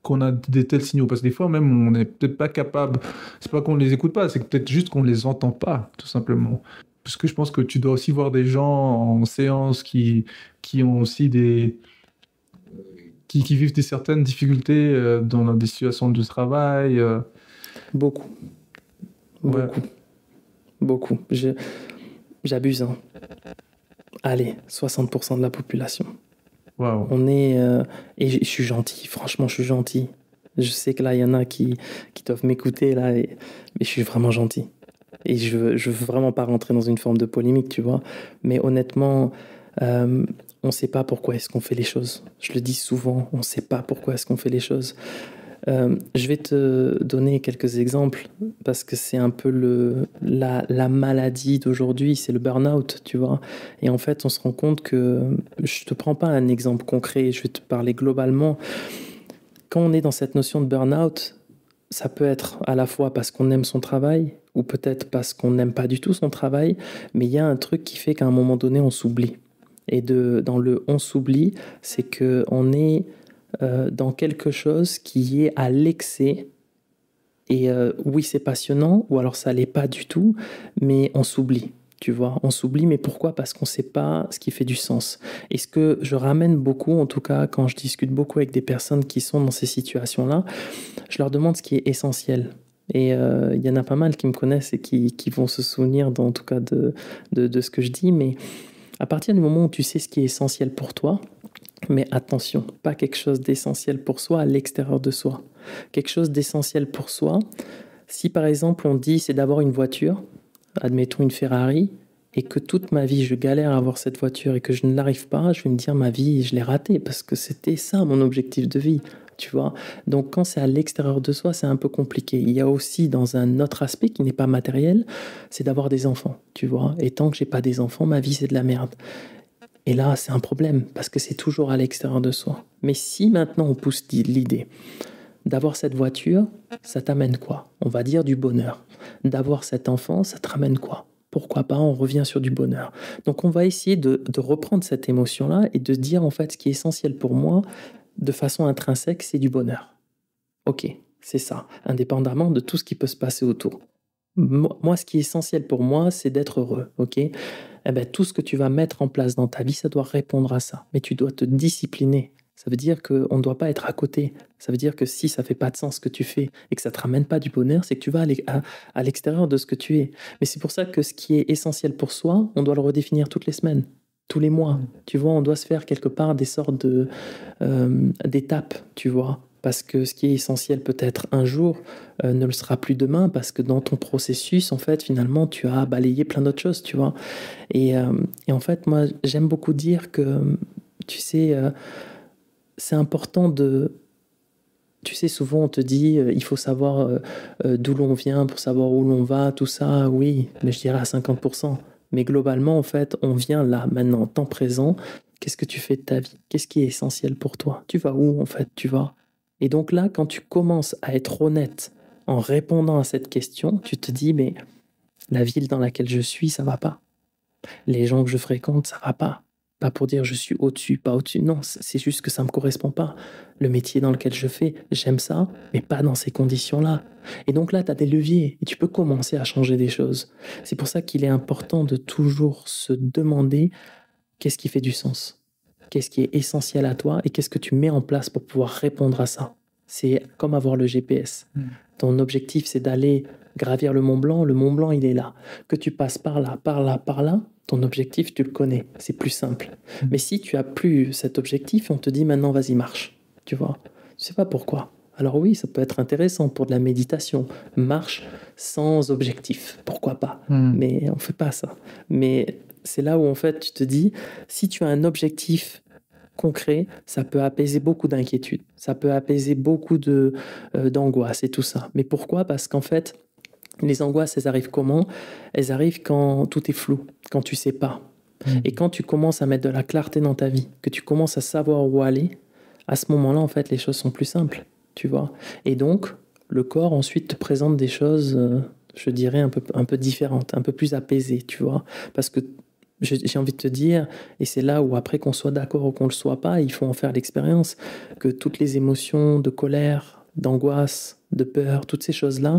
qu'on a des tels signaux? Parce que des fois même on n'est peut-être pas capable, c'est pas qu'on les écoute pas, c'est peut-être juste qu'on les entend pas, tout simplement. Parce que je pense que tu dois aussi voir des gens en séance qui ont aussi qui vivent certaines difficultés dans des situations de travail. Beaucoup. J'abuse. Hein. Allez, 60% de la population. Wow. On est... et je suis gentil, franchement, je suis gentil. Je sais que là, il y en a qui doivent m'écouter, là, mais je suis vraiment gentil. Et je veux vraiment pas rentrer dans une forme de polémique, tu vois. Mais honnêtement... on ne sait pas pourquoi est-ce qu'on fait les choses. Je le dis souvent, on ne sait pas pourquoi est-ce qu'on fait les choses. Je vais te donner quelques exemples parce que c'est un peu la maladie d'aujourd'hui, c'est le burn-out, tu vois. Et en fait, on se rend compte que, je ne te prends pas un exemple concret, je vais te parler globalement. Quand on est dans cette notion de burn-out, ça peut être à la fois parce qu'on aime son travail ou peut-être parce qu'on n'aime pas du tout son travail, mais il y a un truc qui fait qu'à un moment donné, on s'oublie. Et dans le « on s'oublie », c'est qu'on est dans quelque chose qui est à l'excès. Et oui, c'est passionnant, ou alors ça l'est pas du tout, mais on s'oublie, tu vois. On s'oublie, mais pourquoi? Parce qu'on sait pas ce qui fait du sens. Et ce que je ramène beaucoup, en tout cas, quand je discute beaucoup avec des personnes qui sont dans ces situations-là, je leur demande ce qui est essentiel. Et il y en a pas mal qui me connaissent et qui vont se souvenir, en tout cas, de ce que je dis, mais... À partir du moment où tu sais ce qui est essentiel pour toi, mais attention, pas quelque chose d'essentiel pour soi à l'extérieur de soi. Quelque chose d'essentiel pour soi, si par exemple on dit c'est d'avoir une voiture, admettons une Ferrari, et que toute ma vie je galère à avoir cette voiture et que je ne l'arrive pas, je vais me dire ma vie je l'ai ratée parce que c'était ça mon objectif de vie. Tu vois. Donc quand c'est à l'extérieur de soi, c'est un peu compliqué. Il y a aussi dans un autre aspect qui n'est pas matériel, c'est d'avoir des enfants, tu vois. Et tant que j'ai pas des enfants, ma vie c'est de la merde. Et là, c'est un problème parce que c'est toujours à l'extérieur de soi. Mais si maintenant on pousse l'idée d'avoir cette voiture, ça t'amène quoi? On va dire du bonheur. D'avoir cet enfant, ça te ramène quoi? Pourquoi pas, on revient sur du bonheur. Donc on va essayer de reprendre cette émotion-là et de se dire en fait ce qui est essentiel pour moi de façon intrinsèque, c'est du bonheur. Ok, c'est ça, indépendamment de tout ce qui peut se passer autour. Moi, ce qui est essentiel pour moi, c'est d'être heureux, ok? Eh ben, tout ce que tu vas mettre en place dans ta vie, ça doit répondre à ça. Mais tu dois te discipliner. Ça veut dire qu'on ne doit pas être à côté. Ça veut dire que si ça fait pas de sens ce que tu fais et que ça te ramène pas du bonheur, c'est que tu vas à l'extérieur de ce que tu es. Mais c'est pour ça que ce qui est essentiel pour soi, on doit le redéfinir toutes les semaines, tous les mois. Tu vois, on doit se faire quelque part des sortes d'étapes, tu vois. Parce que ce qui est essentiel peut-être un jour ne le sera plus demain, parce que dans ton processus, en fait, finalement, tu as balayé plein d'autres choses, tu vois. Et en fait, moi, j'aime beaucoup dire que, tu sais, c'est important de... Tu sais, souvent on te dit, il faut savoir d'où l'on vient pour savoir où l'on va, tout ça, oui, mais je dirais à 50%. Mais globalement, en fait, on vient là, maintenant, temps présent. Qu'est-ce que tu fais de ta vie? Qu'est-ce qui est essentiel pour toi? Tu vas où, en fait, tu vas? Et donc là, quand tu commences à être honnête en répondant à cette question, tu te dis, mais la ville dans laquelle je suis, ça va pas. Les gens que je fréquente, ça va pas. Pas pour dire je suis au-dessus, pas au-dessus. Non, c'est juste que ça me correspond pas. Le métier dans lequel je fais, j'aime ça, mais pas dans ces conditions-là. Et donc là, tu as des leviers et tu peux commencer à changer des choses. C'est pour ça qu'il est important de toujours se demander qu'est-ce qui fait du sens. Qu'est-ce qui est essentiel à toi et qu'est-ce que tu mets en place pour pouvoir répondre à ça. C'est comme avoir le GPS. Ton objectif, c'est d'aller gravir le Mont Blanc, il est là. Que tu passes par là, par là, par là, ton objectif, tu le connais. C'est plus simple. Mais si tu as plus cet objectif, on te dit maintenant, vas-y, marche. Tu vois, tu sais pas pourquoi. Alors oui, ça peut être intéressant pour de la méditation. Marche sans objectif. Pourquoi pas? Mais on fait pas ça. Mais c'est là où en fait tu te dis, si tu as un objectif concret, ça peut apaiser beaucoup d'inquiétudes, ça peut apaiser beaucoup d'angoisse et tout ça. Mais pourquoi? Parce qu'en fait, les angoisses, elles arrivent comment? Elles arrivent quand tout est flou, quand tu sais pas. Et quand tu commences à mettre de la clarté dans ta vie, que tu commences à savoir où aller, à ce moment-là, en fait, les choses sont plus simples, tu vois. Et donc, le corps ensuite te présente des choses, je dirais, un peu différentes, un peu plus apaisées, tu vois. Parce que j'ai envie de te dire, et c'est là où après qu'on soit d'accord ou qu'on ne le soit pas, il faut en faire l'expérience, que toutes les émotions de colère, d'angoisse, de peur, toutes ces choses-là,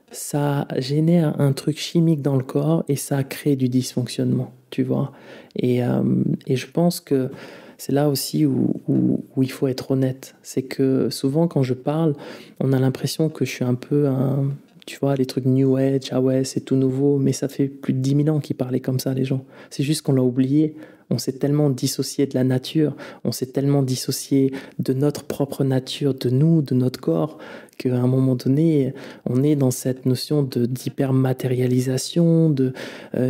ça génère un truc chimique dans le corps et ça crée du dysfonctionnement, tu vois. Et je pense que c'est là aussi où il faut être honnête. C'est que souvent quand je parle, on a l'impression que je suis un peu un... Tu vois, les trucs New Age, ah ouais, c'est tout nouveau, mais ça fait plus de 10 000 ans qu'ils parlaient comme ça, les gens. C'est juste qu'on l'a oublié. On s'est tellement dissocié de la nature, on s'est tellement dissocié de notre propre nature, de nous, de notre corps, qu'à un moment donné, on est dans cette notion d'hypermatérialisation,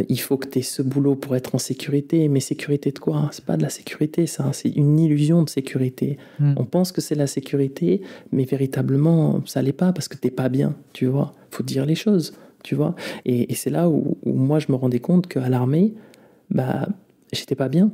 il faut que tu aies ce boulot pour être en sécurité. Mais sécurité de quoi? C'est pas de la sécurité, ça. C'est une illusion de sécurité. On pense que c'est la sécurité, mais véritablement, ça l'est pas parce que t'es pas bien, tu vois. Faut dire les choses, tu vois. Et c'est là où moi, je me rendais compte qu'à l'armée, bah, j'étais pas bien,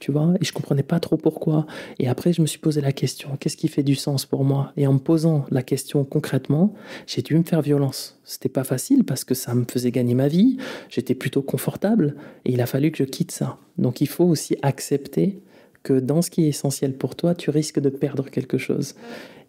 tu vois, et je comprenais pas trop pourquoi. Et après, je me suis posé la question, qu'est-ce qui fait du sens pour moi? Et en me posant la question concrètement, j'ai dû me faire violence. C'était pas facile parce que ça me faisait gagner ma vie, j'étais plutôt confortable, et il a fallu que je quitte ça. Donc il faut aussi accepter que dans ce qui est essentiel pour toi, tu risques de perdre quelque chose.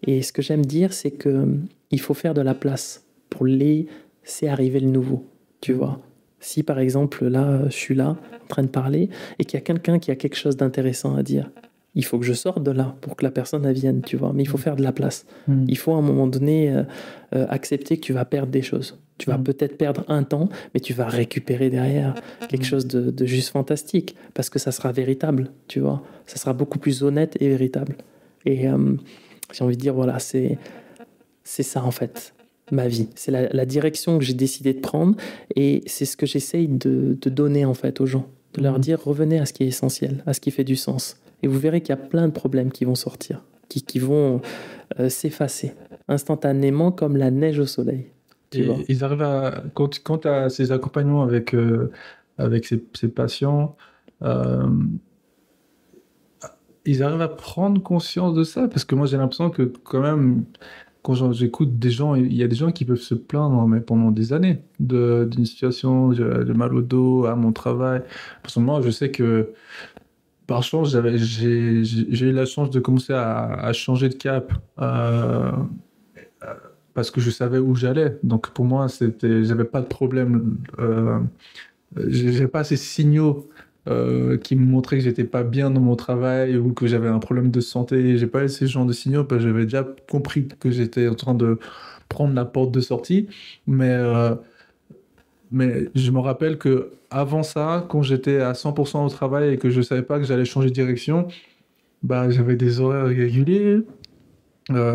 Et ce que j'aime dire, c'est que il faut faire de la place pour laisser arriver le nouveau, tu vois. Si par exemple, là, je suis là, en train de parler, et qu'il y a quelqu'un qui a quelque chose d'intéressant à dire, il faut que je sorte de là pour que la personne elle vienne, tu vois. Mais il faut faire de la place. Il faut à un moment donné accepter que tu vas perdre des choses. Tu vas peut-être perdre un temps, mais tu vas récupérer derrière quelque chose de juste fantastique, parce que ça sera véritable, tu vois. Ça sera beaucoup plus honnête et véritable. Et j'ai envie de dire, voilà, c'est ça en fait. Ma vie, c'est la direction que j'ai décidé de prendre et c'est ce que j'essaye de donner en fait aux gens, de leur dire revenez à ce qui est essentiel, à ce qui fait du sens et vous verrez qu'il y a plein de problèmes qui vont sortir, qui vont s'effacer instantanément comme la neige au soleil. Ils arrivent à quand tu as ces accompagnements avec ces patients, ils arrivent à prendre conscience de ça, parce que moi j'ai l'impression que quand même, j'écoute des gens, il y a des gens qui peuvent se plaindre mais pendant des années d'une situation de mal au dos, à mon travail. Personnellement, je sais que par chance, j'ai eu la chance de commencer à changer de cap parce que je savais où j'allais. Donc pour moi, j'avais pas de problème. J'ai pas ces signaux qui me montraient que j'étais pas bien dans mon travail ou que j'avais un problème de santé. J'ai pas eu ces genres de signaux parce que j'avais déjà compris que j'étais en train de prendre la porte de sortie. Mais je me rappelle que avant ça, quand j'étais à 100% au travail et que je savais pas que j'allais changer de direction, bah, j'avais des horaires irréguliers.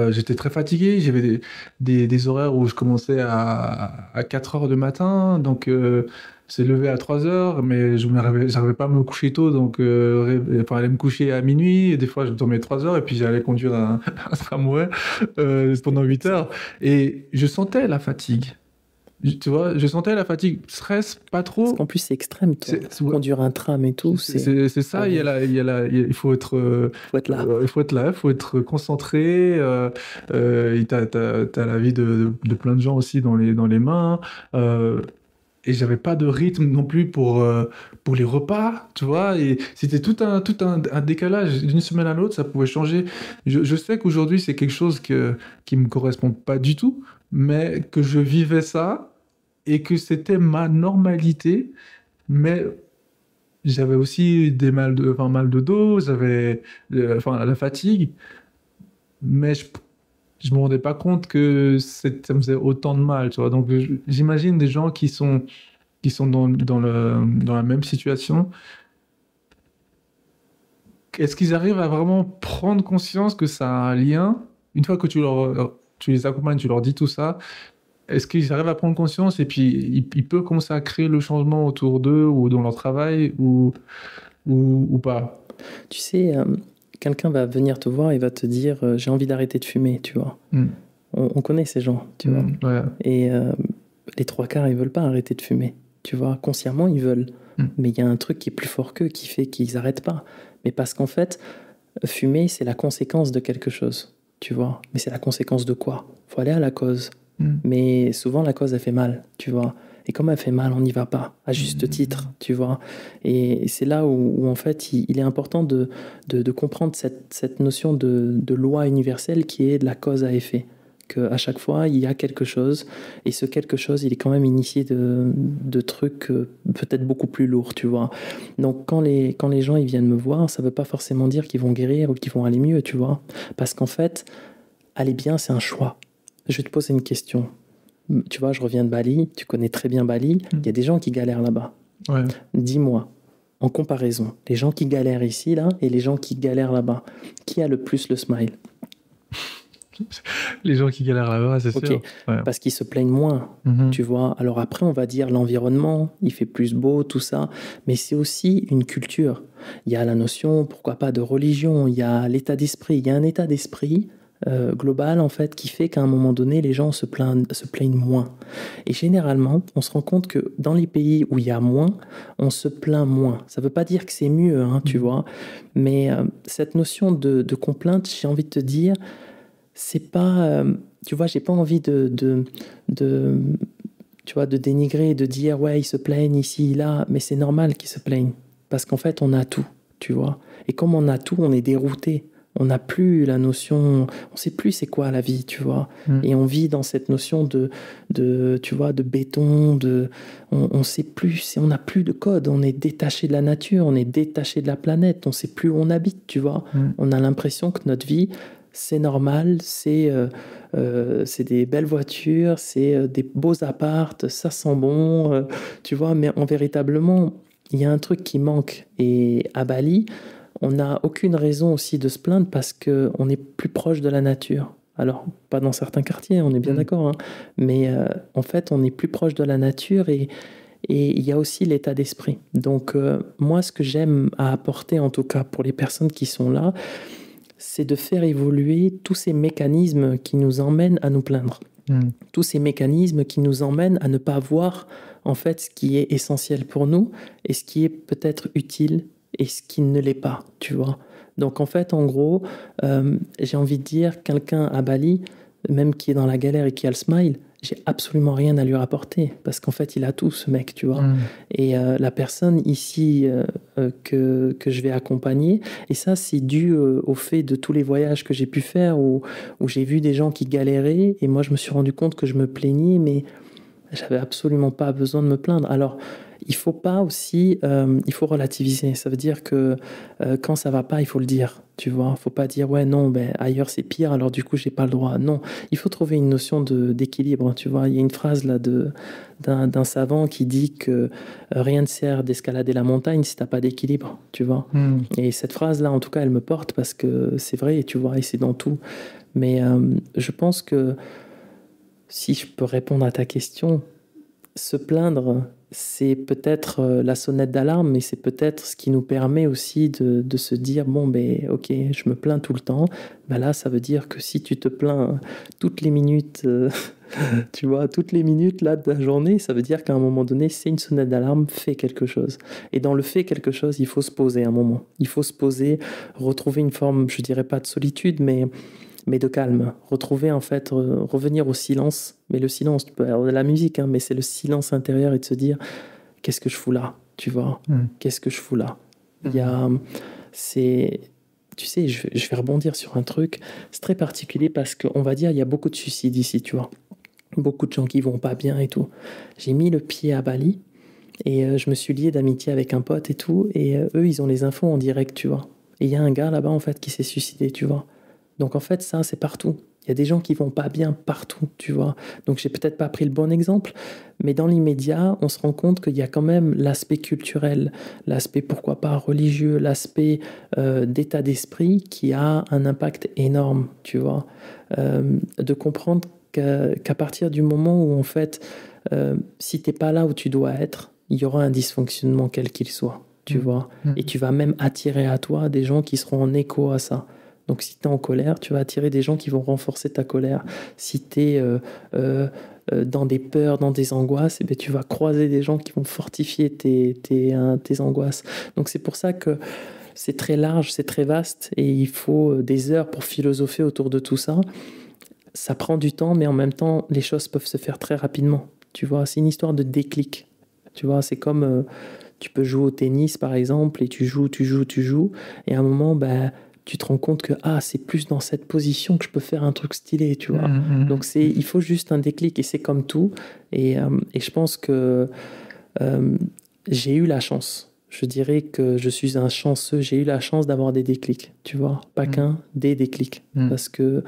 J'étais très fatigué, j'avais des horaires où je commençais à 4 heures du matin, donc c'est levé à 3 heures, mais j'arrivais pas à me coucher tôt, donc enfin, aller me coucher à minuit, et des fois je dormais 3 heures, et puis j'allais conduire un tramway pendant 8 heures, et je sentais la fatigue. Tu vois, je sentais la fatigue, stress, pas Parce trop. qu'en plus, c'est extrême, toi. Ouais. Conduire un tram et tout, C'est ça, il faut être là. il faut être là, il faut être concentré. Et t'as la vie de plein de gens aussi dans les mains. Et j'avais pas de rythme non plus pour les repas, tu vois. Et c'était tout un décalage d'une semaine à l'autre, ça pouvait changer. Je sais qu'aujourd'hui, c'est quelque chose qui me correspond pas du tout, mais que je vivais ça et que c'était ma normalité. Mais j'avais aussi mal de dos, j'avais la fatigue, mais je me rendais pas compte que ça me faisait autant de mal, tu vois. Donc j'imagine des gens qui sont dans la même situation. Est-ce qu'ils arrivent à vraiment prendre conscience que ça a un lien? Une fois que tu les accompagnes, tu leur dis tout ça, est-ce qu'ils arrivent à prendre conscience et puis ils peuvent commencer à créer le changement autour d'eux ou dans leur travail ou pas? Tu sais, quelqu'un va venir te voir et va te dire j'ai envie d'arrêter de fumer, tu vois. On connaît ces gens, tu vois. Ouais. Et les trois quarts, ils veulent pas arrêter de fumer, tu vois. Consciemment, ils veulent. Mais il y a un truc qui est plus fort qu'eux qui fait qu'ils n'arrêtent pas. Mais parce qu'en fait, fumer, c'est la conséquence de quelque chose, tu vois. Mais c'est la conséquence de quoi? Faut aller à la cause. Mais souvent, la cause, elle fait mal, tu vois. Et comme elle fait mal, on n'y va pas, à juste titre, tu vois. Et c'est là où en fait, il est important de comprendre cette notion de loi universelle qui est de la cause à effet. Qu'à chaque fois, il y a quelque chose, et ce quelque chose, il est quand même initié de trucs peut-être beaucoup plus lourds, tu vois. Donc, quand les gens ils viennent me voir, ça ne veut pas forcément dire qu'ils vont guérir ou qu'ils vont aller mieux, tu vois. Parce qu'en fait, aller bien, c'est un choix. Je vais te poser une question. Tu vois, je reviens de Bali, tu connais très bien Bali, il y a des gens qui galèrent là-bas. Ouais. Dis-moi, en comparaison, les gens qui galèrent ici, là, et les gens qui galèrent là-bas, qui a le plus le smile? Les gens qui galèrent là-bas, c'est sûr. Ouais. Parce qu'ils se plaignent moins, tu vois. Alors après, on va dire l'environnement, il fait plus beau, tout ça, mais c'est aussi une culture. Il y a la notion, pourquoi pas, de religion, il y a l'état d'esprit, il y a un état d'esprit global en fait qui fait qu'à un moment donné les gens se plaignent moins, et généralement on se rend compte que dans les pays où il y a moins, on se plaint moins. Ça veut pas dire que c'est mieux, tu vois, mais cette notion de complainte, j'ai envie de te dire, c'est pas tu vois, j'ai pas envie de tu vois, de dénigrer, de dire ouais ils se plaignent ici là, mais c'est normal qu'ils se plaignent parce qu'en fait on a tout, tu vois, et comme on a tout, on est dérouté. On n'a plus la notion, on sait plus c'est quoi la vie, tu vois. Et on vit dans cette notion tu vois, de béton, on sait plus, on n'a plus de code, on est détaché de la nature, on est détaché de la planète, on sait plus où on habite, tu vois. On a l'impression que notre vie, c'est normal, c'est des belles voitures, c'est des beaux appartes, ça sent bon, tu vois, mais véritablement, il y a un truc qui manque. Et à Bali, on n'a aucune raison aussi de se plaindre parce qu'on est plus proche de la nature. Alors, pas dans certains quartiers, on est bien d'accord, mais en fait, on est plus proche de la nature et il y a aussi l'état d'esprit. Donc, moi, ce que j'aime à apporter, en tout cas pour les personnes qui sont là, c'est de faire évoluer tous ces mécanismes qui nous emmènent à nous plaindre. Tous ces mécanismes qui nous emmènent à ne pas voir, en fait, ce qui est essentiel pour nous et ce qui est peut-être utile et ce qui ne l'est pas, tu vois. Donc en fait, en gros, j'ai envie de dire, quelqu'un à Bali, même qui est dans la galère et qui a le smile, j'ai absolument rien à lui rapporter parce qu'en fait, il a tout, ce mec, tu vois. Et la personne ici que je vais accompagner, et ça, c'est dû au fait de tous les voyages que j'ai pu faire où j'ai vu des gens qui galéraient et moi, je me suis rendu compte que je me plaignais, mais j'avais absolument pas besoin de me plaindre. Alors, il faut pas aussi, il faut relativiser. Ça veut dire que quand ça va pas, il faut le dire. Tu vois, faut pas dire ouais non, ben ailleurs c'est pire, alors du coup j'ai pas le droit. Non, il faut trouver une notion d'équilibre. Tu vois, il y a une phrase là d'un savant qui dit que rien ne sert d'escalader la montagne si t'as pas d'équilibre. Tu vois. Et cette phrase là, en tout cas, elle me porte parce que c'est vrai. Tu vois, et c'est dans tout. Mais je pense que si je peux répondre à ta question, se plaindre, c'est peut-être la sonnette d'alarme, mais c'est peut-être ce qui nous permet aussi de se dire, bon, ben, ok, je me plains tout le temps. Ben là, ça veut dire que si tu te plains toutes les minutes, tu vois, toutes les minutes là, de la journée, ça veut dire qu'à un moment donné, c'est une sonnette d'alarme, fais quelque chose. Et dans le fait quelque chose, il faut se poser un moment. Il faut se poser, retrouver une forme, je dirais pas de solitude, mais de calme, retrouver en fait, revenir au silence, mais le silence, tu peux avoir de la musique, hein, mais c'est le silence intérieur et de se dire, qu'est-ce que je fous là, tu vois, qu'est-ce que je fous là. Il y a, tu sais, je vais rebondir sur un truc, c'est très particulier parce qu'on va dire, il y a beaucoup de suicides ici, tu vois, beaucoup de gens qui vont pas bien et tout. J'ai mis le pied à Bali et je me suis lié d'amitié avec un pote et tout, et eux, ils ont les infos en direct, tu vois. Et il y a un gars là-bas, en fait, qui s'est suicidé, tu vois. Donc en fait, ça, c'est partout. Il y a des gens qui vont pas bien partout, tu vois. Donc j'ai peut-être pas pris le bon exemple, mais dans l'immédiat, on se rend compte qu'il y a quand même l'aspect culturel, l'aspect pourquoi pas religieux, l'aspect d'état d'esprit qui a un impact énorme, tu vois. De comprendre qu'à partir du moment où en fait, si t'es pas là où tu dois être, il y aura un dysfonctionnement quel qu'il soit, tu vois. Et tu vas même attirer à toi des gens qui seront en écho à ça. Donc si tu es en colère, tu vas attirer des gens qui vont renforcer ta colère. Si tu es dans des peurs, dans des angoisses, eh bien, tu vas croiser des gens qui vont fortifier tes angoisses. Donc c'est pour ça que c'est très large, c'est très vaste, et il faut des heures pour philosopher autour de tout ça. Ça prend du temps, mais en même temps, les choses peuvent se faire très rapidement. Tu vois, c'est une histoire de déclic. Tu vois, c'est comme tu peux jouer au tennis, par exemple, et tu joues, et à un moment, ben, tu te rends compte que c'est plus dans cette position que je peux faire un truc stylé, tu vois. Donc il faut juste un déclic, et c'est comme tout. Et je pense que j'ai eu la chance. Je dirais que je suis un chanceux. J'ai eu la chance d'avoir des déclics, tu vois. Pas qu'un, des déclics. Parce que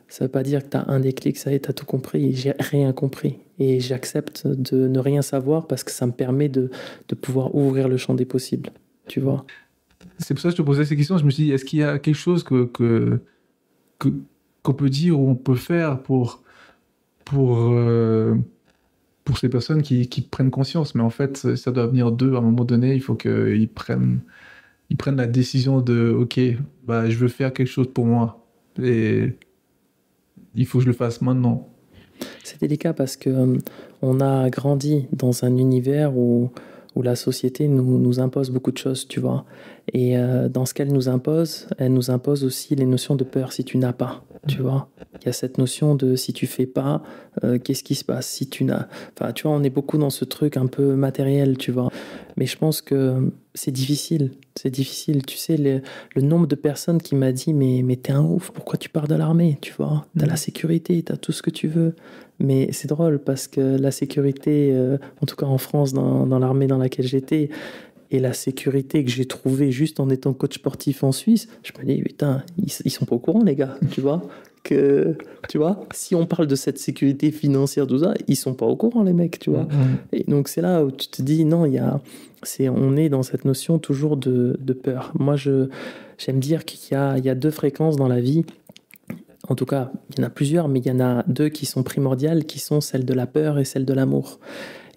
ça veut pas dire que tu as un déclic, ça y est, tu as tout compris. J'ai rien compris. Et j'accepte de ne rien savoir parce que ça me permet de pouvoir ouvrir le champ des possibles, tu vois. C'est pour ça que je te posais ces questions. Je me suis dit, est-ce qu'il y a quelque chose qu'on peut dire ou on peut faire pour ces personnes qui prennent conscience? Mais en fait, ça doit venir d'eux. À un moment donné, il faut qu'ils prennent la décision de, ok, bah, je veux faire quelque chose pour moi. Et il faut que je le fasse maintenant. C'est délicat parce que on a grandi dans un univers où la société nous impose beaucoup de choses, tu vois. Et dans ce qu'elle nous impose aussi les notions de peur si tu n'as pas, tu vois. Il y a cette notion de si tu fais pas, qu'est-ce qui se passe si tu n'as... Enfin, tu vois, on est beaucoup dans ce truc un peu matériel, tu vois. Mais je pense que c'est difficile. C'est difficile. Tu sais, le nombre de personnes qui m'a dit mais t'es un ouf, pourquoi tu pars de l'armée, tu vois. T'as la sécurité, t'as tout ce que tu veux. Mais c'est drôle parce que la sécurité, en tout cas en France, dans l'armée dans laquelle j'étais, et la sécurité que j'ai trouvée juste en étant coach sportif en Suisse, je me dis, putain, ils sont pas au courant, les gars, tu vois. Tu vois, si on parle de cette sécurité financière, tout ça, ils sont pas au courant, les mecs, tu vois. Et donc c'est là où tu te dis, non, on est dans cette notion toujours de peur. Moi, j'aime dire qu'il y a deux fréquences dans la vie. En tout cas, il y en a plusieurs, mais il y en a deux qui sont primordiales, qui sont celle de la peur et celle de l'amour.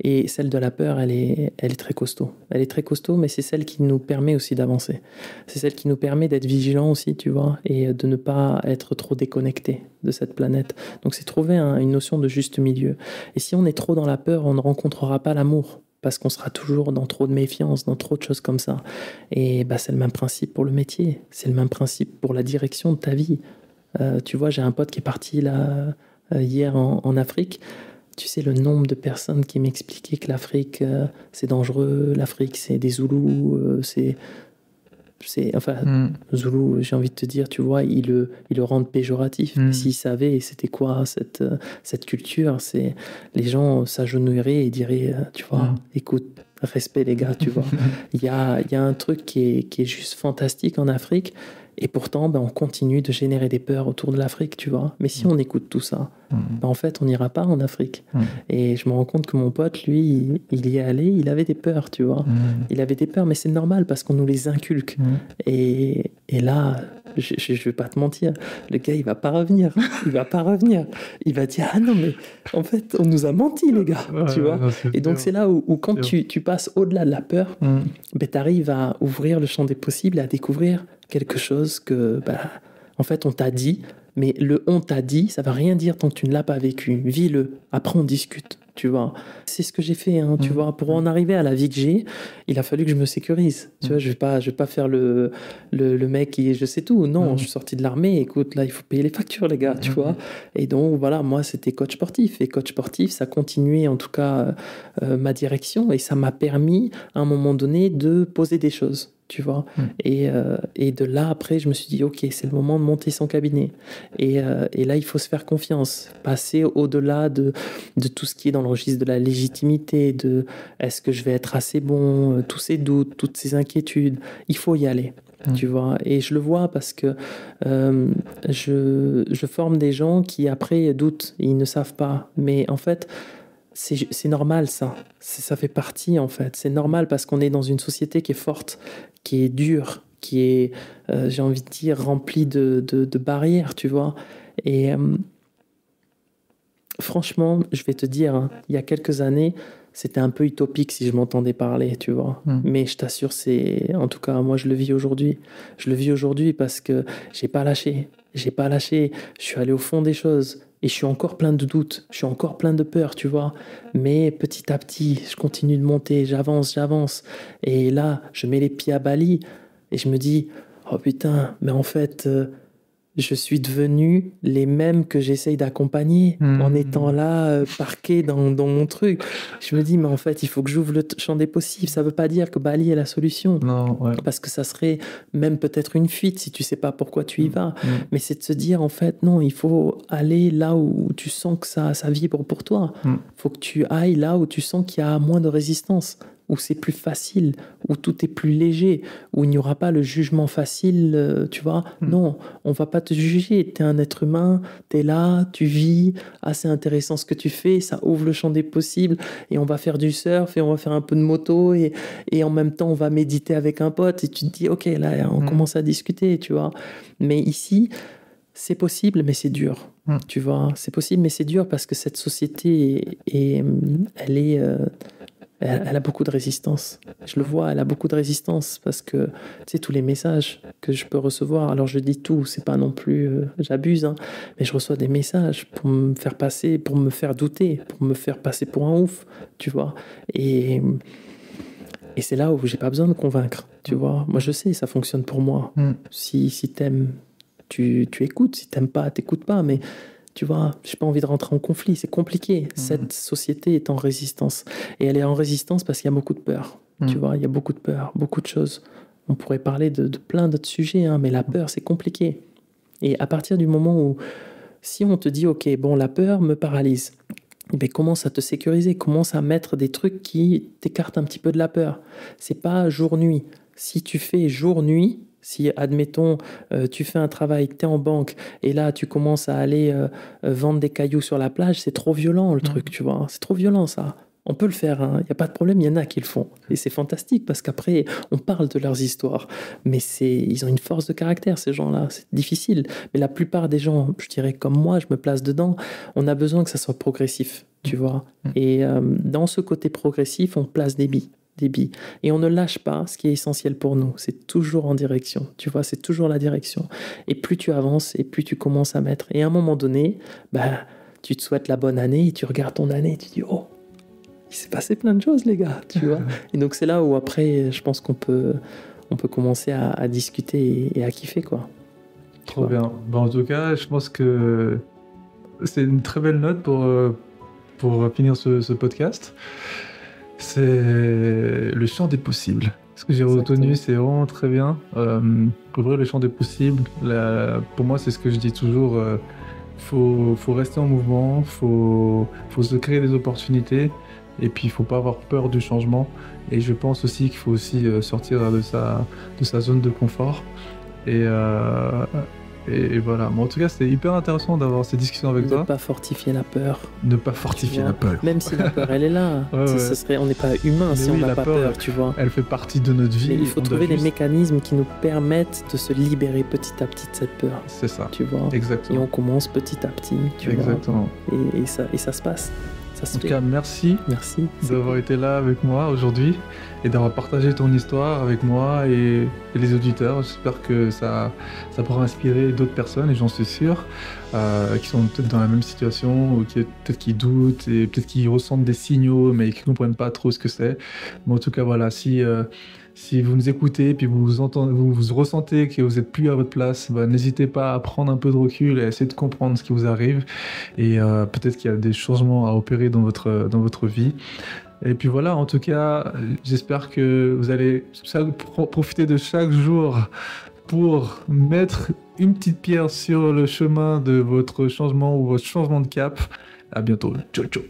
Et celle de la peur, elle est très costaud. Elle est très costaud, mais c'est celle qui nous permet aussi d'avancer. C'est celle qui nous permet d'être vigilants aussi, tu vois, et de ne pas être trop déconnecté de cette planète. Donc c'est trouver une notion de juste milieu. Et si on est trop dans la peur, on ne rencontrera pas l'amour. parce qu'on sera toujours dans trop de méfiance, dans trop de choses comme ça. Et c'est le même principe pour le métier, c'est le même principe pour la direction de ta vie. Tu vois, j'ai un pote qui est parti là, hier en Afrique. Tu sais, le nombre de personnes qui m'expliquaient que l'Afrique, c'est dangereux, l'Afrique, c'est des Zoulous, Zoulou, j'ai envie de te dire, tu vois, ils le rendent péjoratif. S'ils savaient c'était quoi cette culture, les gens s'agenouilleraient et diraient, tu vois, écoute, respect les gars, tu vois. Il y a un truc qui est juste fantastique en Afrique, et pourtant, on continue de générer des peurs autour de l'Afrique, tu vois. Mais si on écoute tout ça, en fait, on n'ira pas en Afrique. Et je me rends compte que mon pote, lui, il y est allé, il avait des peurs, tu vois. Il avait des peurs, mais c'est normal parce qu'on nous les inculque. Et là, je vais pas te mentir, le gars, il va pas revenir. Il va pas revenir. Il va dire, ah non, mais en fait, on nous a menti, les gars, tu vois. Non, et donc, c'est là où quand tu passes au-delà de la peur, tu arrives à ouvrir le champ des possibles et à découvrir quelque chose que, en fait, on t'a dit, mais le on t'a dit, ça va rien dire tant que tu ne l'as pas vécu. Vis-le, après on discute, tu vois. C'est ce que j'ai fait, hein, tu vois. Pour en arriver à la vie que j'ai, il a fallu que je me sécurise. Tu vois, je vais pas faire le mec qui je sais tout. Non, je suis sorti de l'armée, écoute, là, il faut payer les factures, les gars, tu vois. Et donc, voilà, moi, c'était coach sportif. Et coach sportif, ça continuait, en tout cas, ma direction. Et ça m'a permis, à un moment donné, de poser des choses. Tu vois, et de là après je me suis dit ok, c'est le moment de monter son cabinet, et là il faut se faire confiance, passer au-delà de tout ce qui est dans le registre de la légitimité, de est-ce que je vais être assez bon, tous ces doutes, toutes ces inquiétudes, il faut y aller. Tu vois, et je le vois parce que je forme des gens qui après doutent, ils ne savent pas, mais en fait c'est normal, ça fait partie en fait, c'est normal parce qu'on est dans une société qui est forte, qui est dure, qui est, j'ai envie de dire, remplie de barrières, tu vois. Et franchement, je vais te dire, hein, il y a quelques années, c'était un peu utopique si je m'entendais parler, tu vois. Mais je t'assure, en tout cas, moi je le vis aujourd'hui. Je le vis aujourd'hui parce que j'ai pas lâché, je suis allé au fond des choses. Et je suis encore plein de doutes, je suis encore plein de peurs, tu vois. Mais petit à petit, je continue de monter, j'avance. Et là, je mets les pieds à Bali et je me dis, oh putain, mais en fait, je suis devenu les mêmes que j'essaye d'accompagner en étant là, parqué dans mon truc. Je me dis, mais en fait, il faut que j'ouvre le champ des possibles. Ça veut pas dire que Bali est la solution. Non, ouais. Parce que ça serait même peut-être une fuite si tu sais pas pourquoi tu y vas. Mais c'est de se dire, en fait, non, il faut aller là où tu sens que ça vibre pour toi. Il faut que tu ailles là où tu sens qu'il y a moins de résistance, où c'est plus facile, où tout est plus léger, où il n'y aura pas le jugement facile, tu vois. Non, on va pas te juger, tu es un être humain, tu es là, tu vis, c'est intéressant ce que tu fais, ça ouvre le champ des possibles, et on va faire du surf, et on va faire un peu de moto, et en même temps on va méditer avec un pote, et tu te dis, ok, là on commence à discuter, tu vois. Mais ici, c'est possible, mais c'est dur, tu vois. C'est possible, mais c'est dur parce que cette société, elle a beaucoup de résistance. Je le vois, elle a beaucoup de résistance parce que, tu sais, tous les messages que je peux recevoir, alors je dis tout, c'est pas non plus, j'abuse, hein, mais je reçois des messages pour me faire passer, pour me faire douter, pour me faire passer pour un ouf, tu vois. Et c'est là où j'ai pas besoin de convaincre, tu vois. Moi, je sais, ça fonctionne pour moi. Si t'aimes, tu écoutes. Si t'aimes pas, t'écoutes pas, mais tu vois, j'ai pas envie de rentrer en conflit, c'est compliqué. Cette société est en résistance. Et elle est en résistance parce qu'il y a beaucoup de peur. Tu vois, il y a beaucoup de peur, beaucoup de choses. On pourrait parler de plein d'autres sujets, hein, mais la peur, c'est compliqué. Et à partir du moment où, si on te dit, ok, bon, la peur me paralyse, mais commence à te sécuriser, commence à mettre des trucs qui t'écartent un petit peu de la peur. C'est pas jour-nuit. Si tu fais jour-nuit, si, admettons, tu fais un travail, tu es en banque, et là, tu commences à aller vendre des cailloux sur la plage, c'est trop violent, le truc, tu vois. C'est trop violent, ça. On peut le faire, hein. Il n'y a pas de problème, il y en a qui le font. Et c'est fantastique, parce qu'après, on parle de leurs histoires. Mais ils ont une force de caractère, ces gens-là. C'est difficile. Mais la plupart des gens, je dirais comme moi, je me place dedans, on a besoin que ça soit progressif, tu vois. Et dans ce côté progressif, on place des billes. Et on ne lâche pas ce qui est essentiel pour nous. C'est toujours en direction. Tu vois, c'est toujours la direction. Et plus tu avances, et plus tu commences à mettre. Et à un moment donné, tu te souhaites la bonne année, et tu regardes ton année, et tu dis, oh, il s'est passé plein de choses, les gars, tu vois. Et donc, c'est là où après, je pense qu'on peut commencer à discuter et à kiffer, quoi. Trop bien. Bon, en tout cas, je pense que c'est une très belle note pour finir ce podcast. C'est le champ des possibles. Ce que j'ai retenu, c'est vraiment très bien. Ouvrir le champ des possibles, pour moi, c'est ce que je dis toujours. Faut rester en mouvement, faut se créer des opportunités, et puis il faut pas avoir peur du changement. Et je pense aussi qu'il faut aussi sortir de sa zone de confort. Et voilà. Mais en tout cas, c'était hyper intéressant d'avoir ces discussions avec toi. Ne pas fortifier la peur. Ne pas fortifier la peur. Même si la peur, elle est là. Ce serait, on n'est pas humain si on n'a pas peur, tu vois. Elle fait partie de notre vie. Mais il faut trouver les mécanismes qui nous permettent de se libérer petit à petit de cette peur. C'est ça. Tu vois. Exactement. Et on commence petit à petit, tu vois. Exactement. Et ça se passe. En tout cas, merci d'avoir été là avec moi aujourd'hui et d'avoir partagé ton histoire avec moi et les auditeurs. J'espère que ça pourra inspirer d'autres personnes, et j'en suis sûr, qui sont peut-être dans la même situation, ou peut-être qui doutent, et peut-être qui ressentent des signaux, mais qui ne comprennent pas trop ce que c'est. Mais en tout cas, voilà, si vous nous écoutez, puis vous ressentez que vous n'êtes plus à votre place, n'hésitez pas à prendre un peu de recul et à essayer de comprendre ce qui vous arrive. Et peut-être qu'il y a des changements à opérer dans votre vie. Et puis voilà, en tout cas, j'espère que vous allez profiter de chaque jour pour mettre une petite pierre sur le chemin de votre changement ou votre changement de cap. À bientôt. Ciao, ciao.